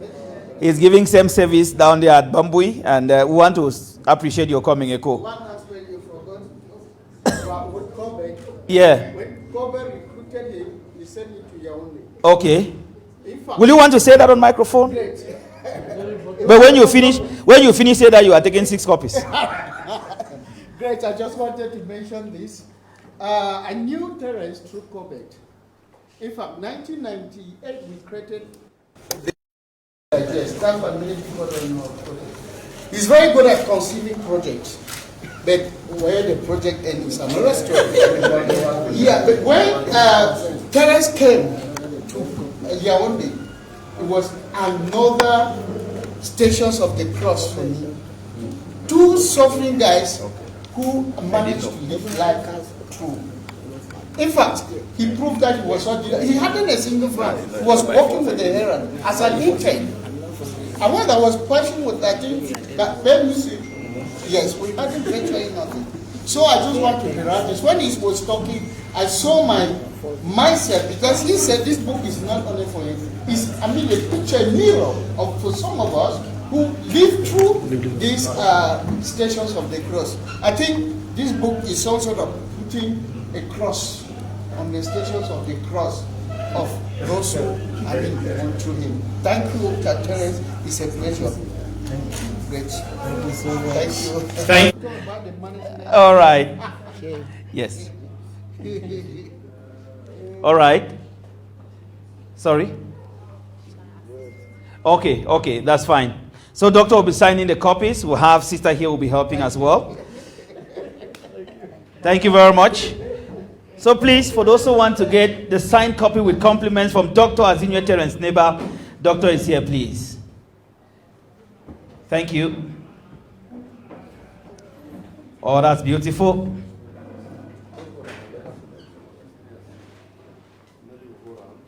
is giving same service down there at Bambui, and we want to appreciate your coming, Eko. One aspect you forgot with Kobe. Yeah. When Kobe recruited him, he sent it to Yaoundé. Okay. Will you want to say that on microphone? Great. But when you finish, say that you are taking 6 copies. Great. I just wanted to mention this. I knew Terence through Kobe. In fact, 1998 we created the staff and many people don't know project. He's very good at conceiving projects, but where the project ends is another story. Yeah, but when Terence came to Yaoundé, it was another Stations of the Cross for me. Two suffering guys who managed to live life through. In fact, he proved that he was not. He hadn't a single friend. He was working with the Herald as an intern. And when I was questioning with that thing, that then you see, yes, we hadn't virtually nothing. So I just want to herald this. When he was talking, I saw myself, because he said this book is not only for him. It's, a picture, a mirror of for some of us who live through these Stations of the Cross. I think this book is also putting a cross on the Stations of the Cross of those who have been gone through him. Thank you, Dr. Terence. It's a pleasure. Great. Thank you so much. Thank you. All right. Yes. All right. Sorry? Okay, that's fine. So Doctor will be signing the copies. We'll have Sister here will be helping as well. Thank you very much. So please, for those who want to get the signed copy with compliments from Dr. Azinwi Terence Niba, Doctor is here, please. Thank you. Oh, that's beautiful.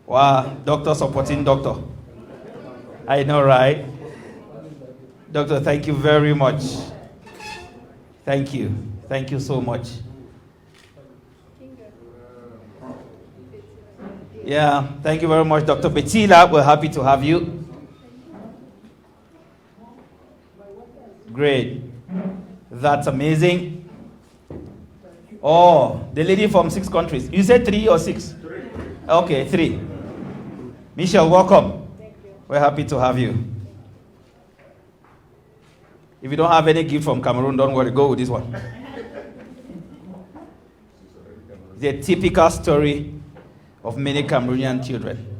Wow, doctor supporting doctor. I know, right? Doctor, thank you very much. Thank you. Thank you so much. Yeah, thank you very much, Dr. Betila. We're happy to have you. Great. That's amazing. Oh, the lady from 6 countries. You said 3 or 6? 3. Okay, 3. Michelle, welcome. Thank you. We're happy to have you. If you don't have any gift from Cameroon, don't worry, go with this one. The typical story of many Cameroonian children.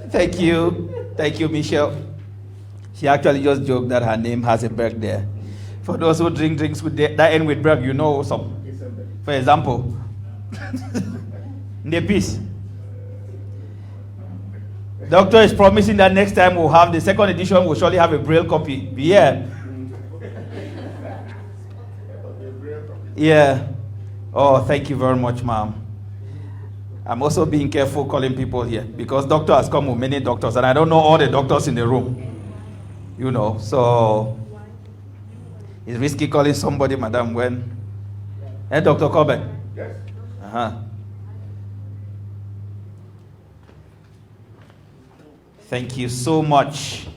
Thank you, Michelle. She actually just joked that her name has a berg there. For those who drink drinks with that end with berg, you know some. For example, Nepis. Doctor is promising that next time we'll have the second edition, we'll surely have a Braille copy. Yeah. Yeah. Oh, thank you very much, ma'am. I'm also being careful calling people here because doctor has come with many doctors and I don't know all the doctors in the room. You know, so it's risky calling somebody, madam, when... Hey, Dr. Corbett? Yes. Uh-huh. Thank you so much.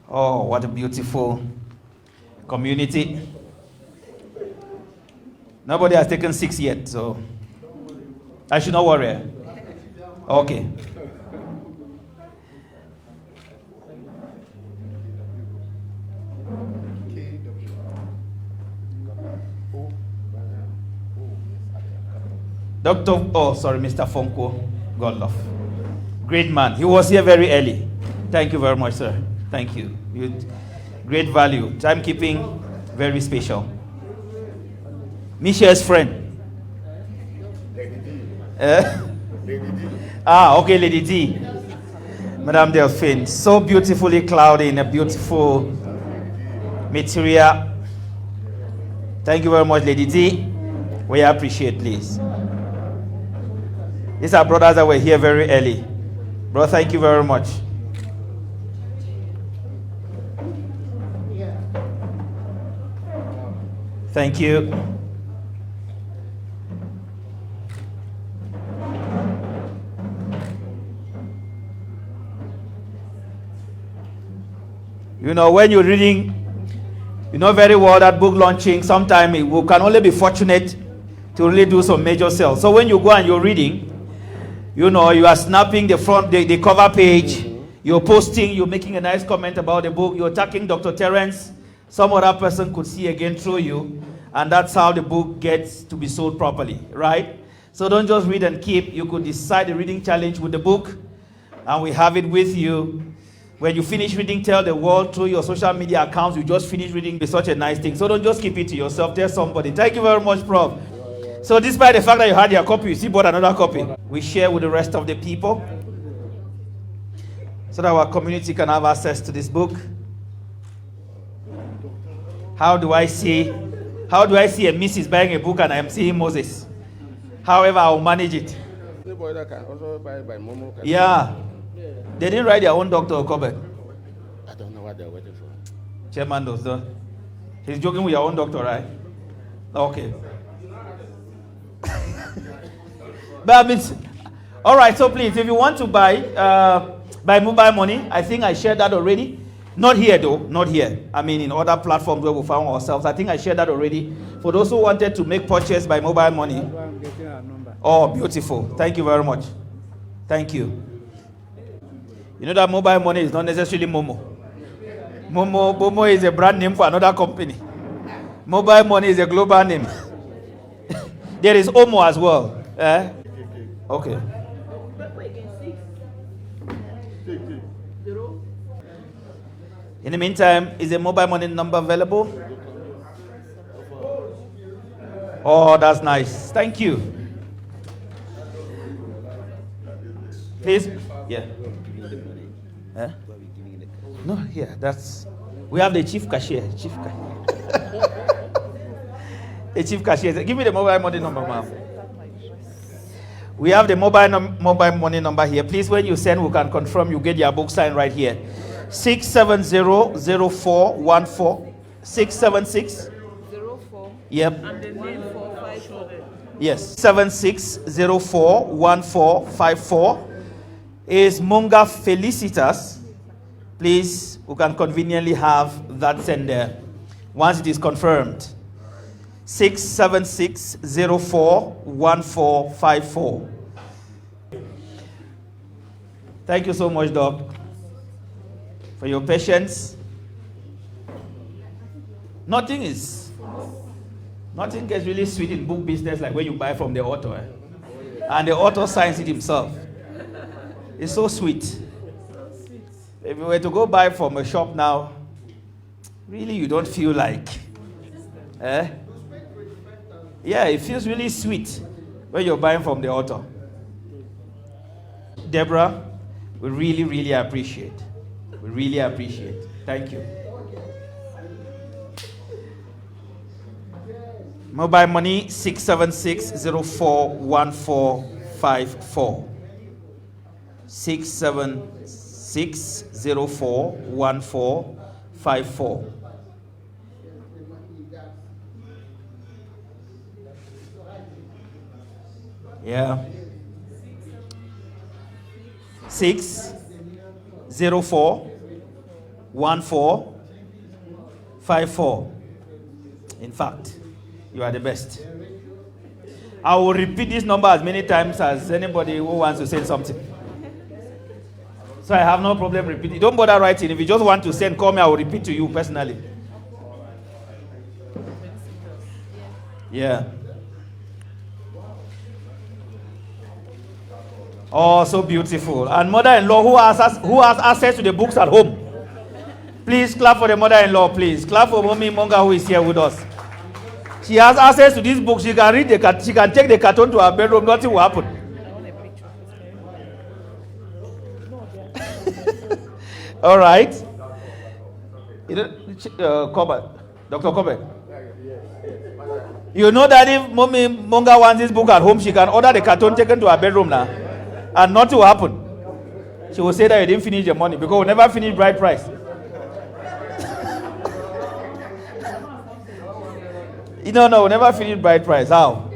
Oh, what a beautiful community. Nobody has taken 6 yet, so I should not worry. Okay. Mr. Fonko Godlove. Great man. He was here very early. Thank you very much, sir. Thank you. Great value. Timekeeping, very special. Michelle's friend. Okay, Lady D. Madame Delphine. So beautifully cloudy in a beautiful material. Thank you very much, Lady D. We appreciate, please. These are brothers that were here very early. Bro, thank you very much. Thank you. You know, when you're reading, you know very well that book launching, sometimes we can only be fortunate to really do some major sales. So when you go and you're reading, you know, you are snapping the front, the cover page, You're posting, you're making a nice comment about the book, you're attacking Dr. Terence. Some other person could see again through you, and that's how the book gets to be sold properly, right? So don't just read and keep. You could decide a reading challenge with the book, and we have it with you. When you finish reading, tell the world through your social media accounts you just finished reading. It's such a nice thing. So don't just keep it to yourself. Tell somebody. Thank you very much, Prof. So despite the fact that you had your copy, you still bought another copy. We share with the rest of the people so that our community can have access to this book. How do I see a Mrs. buying a book and I am seeing Moses? However, I will manage it. Yeah. They didn't write their own Dr. Okobe. I don't know what they're waiting for. Chairman does that. He's joking with your own doctor, right? Okay. But I mean, all right, so please, if you want to buy mobile money, I think I shared that already. Not here, though. Not here. I mean, in other platforms where we found ourselves. I think I shared that already. For those who wanted to make purchase by mobile money. Oh, beautiful. Thank you very much. Thank you. You know that mobile money is not necessarily Momo. Momo is a brand name for another company. Mobile money is a global name. There is Omo as well. Okay. In the meantime, is a mobile money number available? Oh, that's nice. Thank you. Please. Yeah. No, yeah, we have the chief cashier. The chief cashier. Give me the mobile money number, ma'am. We have the mobile money number here. Please, when you send, we can confirm you get your book signed right here. 670-0414. 676. 04. Yep. And the name 454. Yes. 76041454 is Munga Felicitas. Please, we can conveniently have that sent there once it is confirmed. 676-041454. Thank you so much, Doc, for your patience. Nothing gets really sweet in book business like when you buy from the author. And the author signs it himself. It's so sweet. If you were to go buy from a shop now, really you don't feel like, yeah, it feels really sweet when you're buying from the author. Deborah, we really, really appreciate. We really appreciate. Thank you. Mobile money 676-041454. 676-041454. Yeah. 604-1454. In fact, you are the best. I will repeat this number as many times as anybody who wants to say something. So I have no problem repeating. Don't bother writing. If you just want to send, call me. I will repeat to you personally. Yeah. Oh, so beautiful. And mother-in-law who has access to the books at home. Please clap for the mother-in-law, please. Clap for Mommy Monga who is here with us. She has access to this book. She can read she can take the carton to her bedroom. Nothing will happen. All right. Dr. Kobe. You know that if Mommy Monga wants this book at home, she can order the carton taken to her bedroom now. And nothing will happen. She will say that you didn't finish your money because we never finish bride price. No, we never finish bride price. How?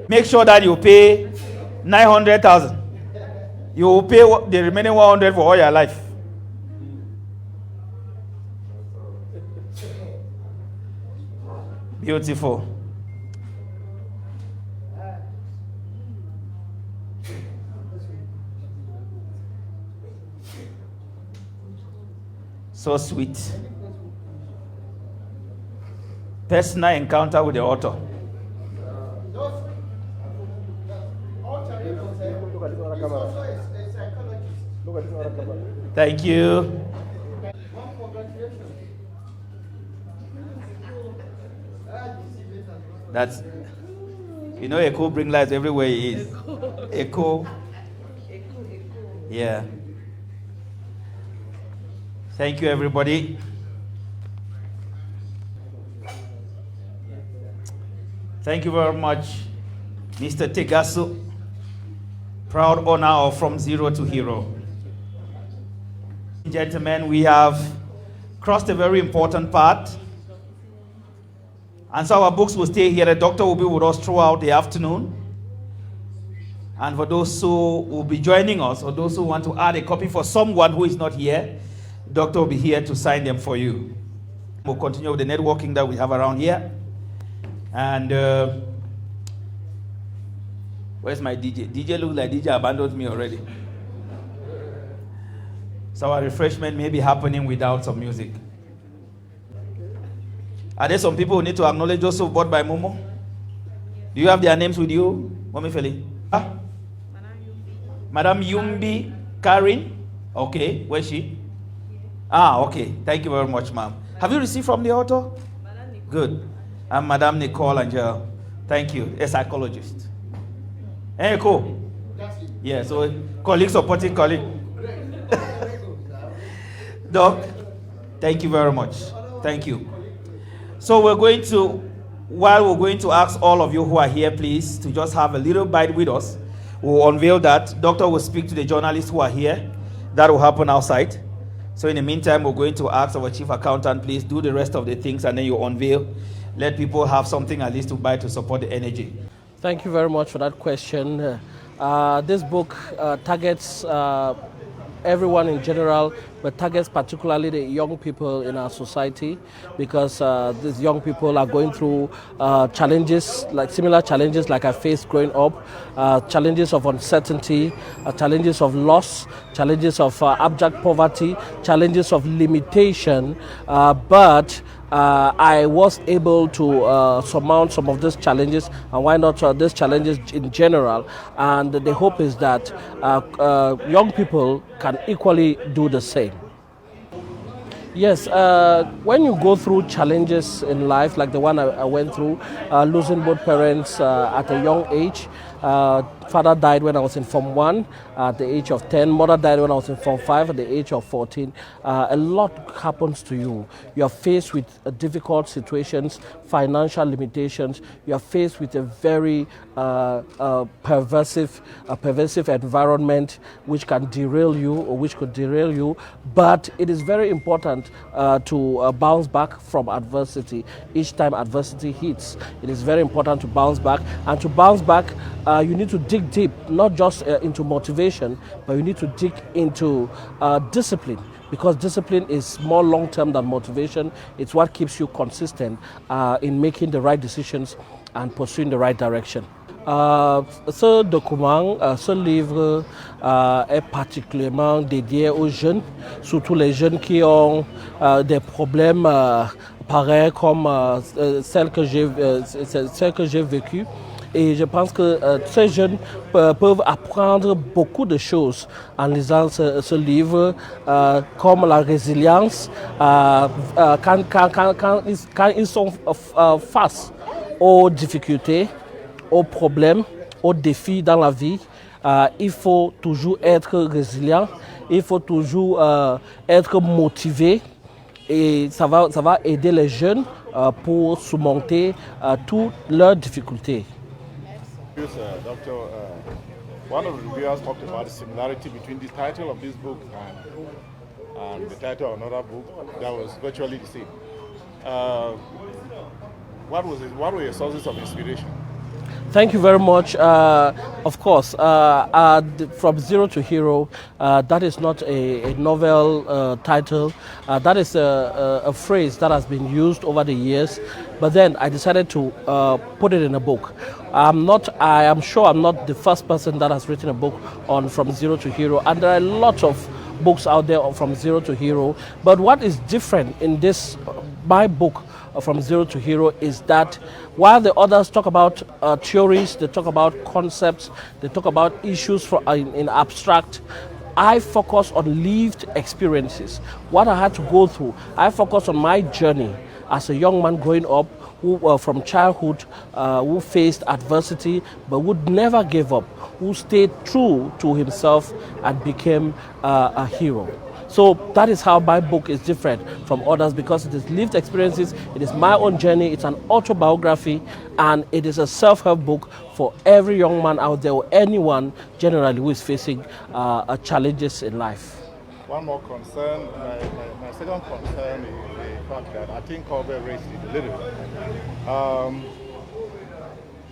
Make sure that you pay 900,000. You will pay the remaining 100 for all your life. Beautiful. So sweet. Personal encounter with the author. Thank you. That's, you know, Echo bring lights everywhere he is. Echo. Yeah. Thank you, everybody. Thank you very much, Mr. Tegasu. Proud owner of From Zero to Hero. Gentlemen, we have crossed a very important part. And so our books will stay here. The doctor will be with us throughout the afternoon. And for those who will be joining us, or those who want to add a copy for someone who is not here, the doctor will be here to sign them for you. We'll continue with the networking that we have around here. And where's my DJ? DJ looks like DJ abandoned me already. So our refreshment may be happening without some music. Are there some people who need to acknowledge those who bought by Momo? Do you have their names with you, Mommy Feli? Huh? Madam Yumbi Karin. Okay, where's she? Ah, okay. Thank you very much, ma'am. Have you received from the author? Good. I'm Madam Nicole Angel. Thank you. A psychologist. Hey, cool. Yeah, so colleague supporting colleague. Doc, thank you very much. Thank you. So while we're going to ask all of you who are here, please, to just have a little bite with us. We'll unveil that. Doctor will speak to the journalists who are here. That will happen outside. So in the meantime, we're going to ask our chief accountant, please do the rest of the things, and then you unveil. Let people have something at least to buy to support the energy. Thank you very much for that question. This book targets everyone in general, but targets particularly the young people in our society, because these young people are going through challenges, like similar challenges like I faced growing up, challenges of uncertainty, challenges of loss, challenges of abject poverty, challenges of limitation, but I was able to surmount some of these challenges, and why not these challenges in general. And the hope is that young people can equally do the same. Yes, when you go through challenges in life, like the one I went through, losing both parents at a young age. Father died when I was in Form 1 at the age of 10. Mother died when I was in Form 5 at the age of 14. A lot happens to you. You are faced with difficult situations, financial limitations. You are faced with a very pervasive environment which can derail you, or which could derail you. But it is very important to bounce back from adversity. Each time adversity hits, it is very important to bounce back. And to bounce back, you need to dig deep, not just into motivation, but you need to dig into discipline, because discipline is more long-term than motivation. It's what keeps you consistent in making the right decisions and pursuing the right direction. Ce document, ce livre est particulièrement dédié aux jeunes, surtout les jeunes qui ont des problèmes pareils comme celles que j'ai vécues. Et je pense que ces jeunes peuvent apprendre beaucoup de choses en lisant ce livre, comme la résilience, quand ils sont face aux difficultés, aux problèmes, aux défis dans la vie. Il faut toujours être résilient, il faut toujours être motivé, et ça va aider les jeunes pour surmonter toutes leurs difficultés. Doctor, one of the reviewers talked about the similarity between the title of this book and the title of another book that was virtually the same. What were your sources of inspiration? Thank you very much. Of course, From Zero to Hero, that is not a novel title. That is a phrase that has been used over the years. But then I decided to put it in a book. I am sure I'm not the first person that has written a book on From Zero to Hero. And there are a lot of books out there from zero to hero. But what is different in this, my book, From Zero to Hero, is that while the others talk about theories, they talk about concepts, they talk about issues in abstract, I focus on lived experiences, what I had to go through. I focus on my journey as a young man growing up, who from childhood, who faced adversity but would never give up, who stayed true to himself and became a hero. So that is how my book is different from others, because it is lived experiences, it is my own journey, it's an autobiography, and it is a self-help book for every young man out there, or anyone generally who is facing challenges in life. One more concern, my second concern is the fact that I think Colbert raised it a little bit.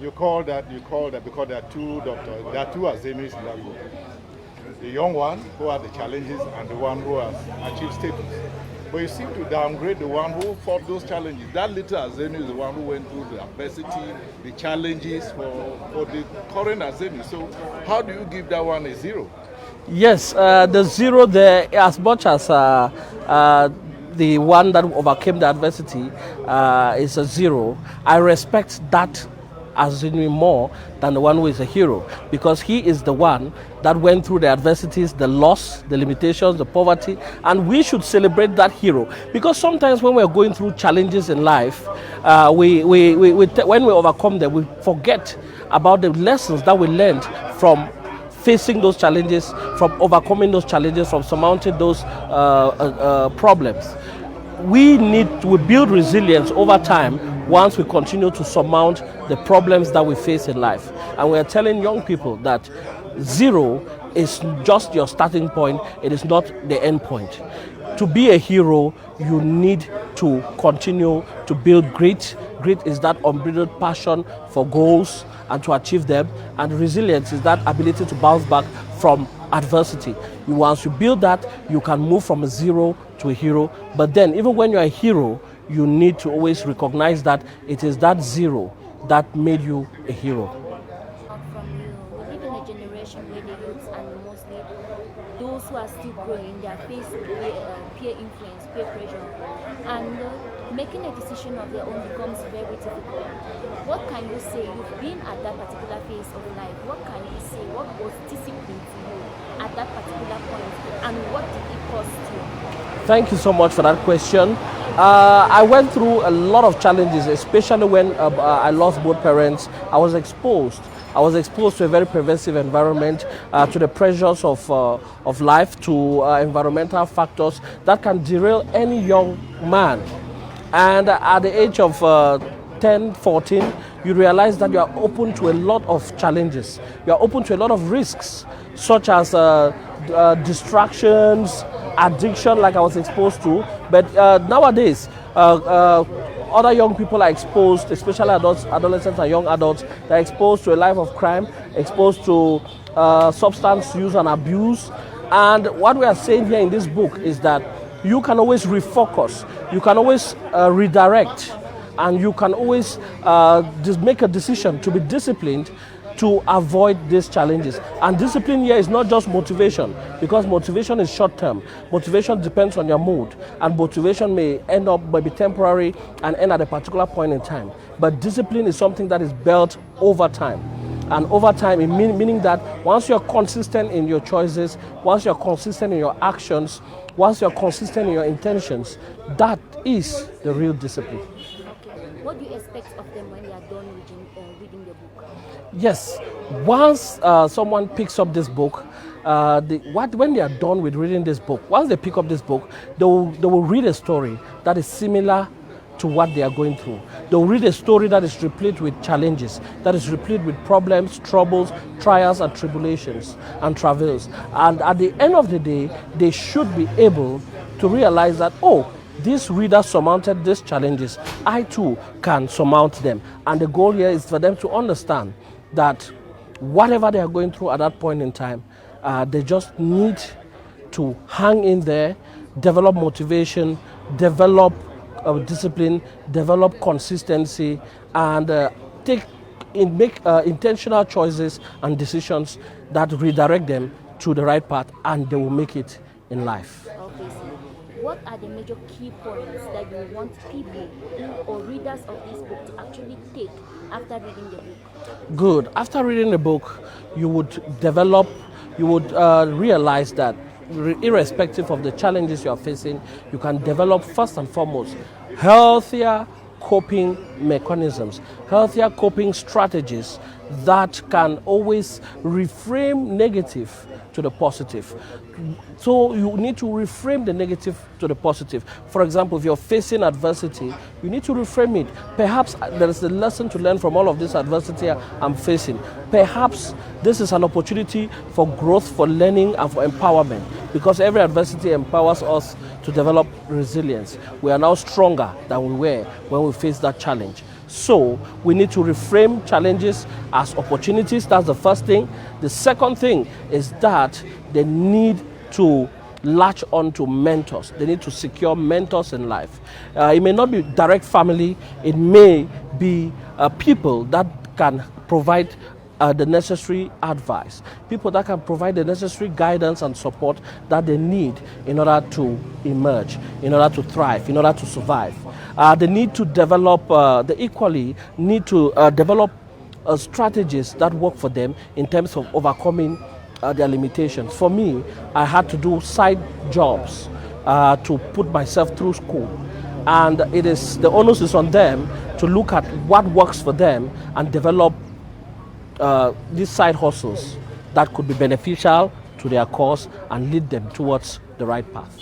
You call that because there are two doctors, there are two Azinwis in that book. The young one who had the challenges and the one who has achieved status. But you seem to downgrade the one who fought those challenges. That little Azinwi is the one who went through the adversity, the challenges for the current Azinwi. So how do you give that one a zero? Yes, the zero there, as much as the one that overcame the adversity is a zero, I respect that Azinwi more than the one who is a hero, because he is the one that went through the adversities, the loss, the limitations, the poverty, and we should celebrate that hero. Because sometimes when we're going through challenges in life, when we overcome them, we forget about the lessons that we learned from facing those challenges, from overcoming those challenges, from surmounting those problems. We build resilience over time once we continue to surmount the problems that we face in life. And we are telling young people that zero is just your starting point, it is not the end point. To be a hero, you need to continue to build grit. Grit is that unbridled passion for goals and to achieve them, and resilience is that ability to bounce back from adversity. Once you build that, you can move from a zero to a hero. But then, even when you're a hero, you need to always recognize that it is that zero that made you a hero. From you, we live in a generation where the youths and mostly those who are still growing, they are faced with peer influence, peer pressure, and making a decision of their own becomes very difficult. What can you say? You've been at that particular phase of life. What can you say? What was discipline to you at that particular point, and what did it cost you? Thank you so much for that question. I went through a lot of challenges, especially when I lost both parents. I was exposed to a very pervasive environment, to the pressures of life, to environmental factors that can derail any young man. And at the age of 10, 14, you realize that you are open to a lot of challenges. You are open to a lot of risks, such as distractions, addiction, like I was exposed to. But nowadays, other young people are exposed, especially adolescents and young adults, they're exposed to a life of crime, exposed to substance use and abuse. And what we are saying here in this book is that you can always refocus, you can always redirect, and you can always just make a decision to be disciplined to avoid these challenges. And discipline here is not just motivation, because motivation is short term. Motivation depends on your mood, and motivation may be temporary and end at a particular point in time. But discipline is something that is built over time. And over time, meaning that once you're consistent in your choices, once you're consistent in your actions, once you're consistent in your intentions, that is the real discipline. Okay. What do you expect of them when they are done reading the book? Yes, once someone picks up this book, when they are done with reading this book, once they pick up this book, they will read a story that is similar to what they are going through. They will read a story that is replete with challenges, that is replete with problems, troubles, trials and tribulations and travails. And at the end of the day, they should be able to realize that, oh, this reader surmounted these challenges, I too can surmount them. And the goal here is for them to understand that whatever they are going through at that point in time, they just need to hang in there, develop motivation, develop discipline, develop consistency, and make intentional choices and decisions that redirect them to the right path, and they will make it in life. Okay, so what are the major key points that you want people or readers of this book to actually take after reading the book? Good. After reading the book, you would realize that irrespective of the challenges you are facing, you can develop first and foremost healthier coping mechanisms, healthier coping strategies that can always reframe negative to the positive. So you need to reframe the negative to the positive. For example, if you're facing adversity, you need to reframe it. Perhaps there is a lesson to learn from all of this adversity I'm facing. Perhaps this is an opportunity for growth, for learning, and for empowerment, because every adversity empowers us to develop resilience. We are now stronger than we were when we faced that challenge. So we need to reframe challenges as opportunities. That's the first thing. The second thing is that they need to latch on to mentors. They need to secure mentors in life. It may not be direct family. It may be people that can provide the necessary advice, people that can provide the necessary guidance and support that they need in order to emerge, in order to thrive, in order to survive. They need to develop, they equally need to develop strategies that work for them in terms of overcoming their limitations. For me, I had to do side jobs to put myself through school. And it is, the onus is on them to look at what works for them and develop these side hustles that could be beneficial to their cause and lead them towards the right path.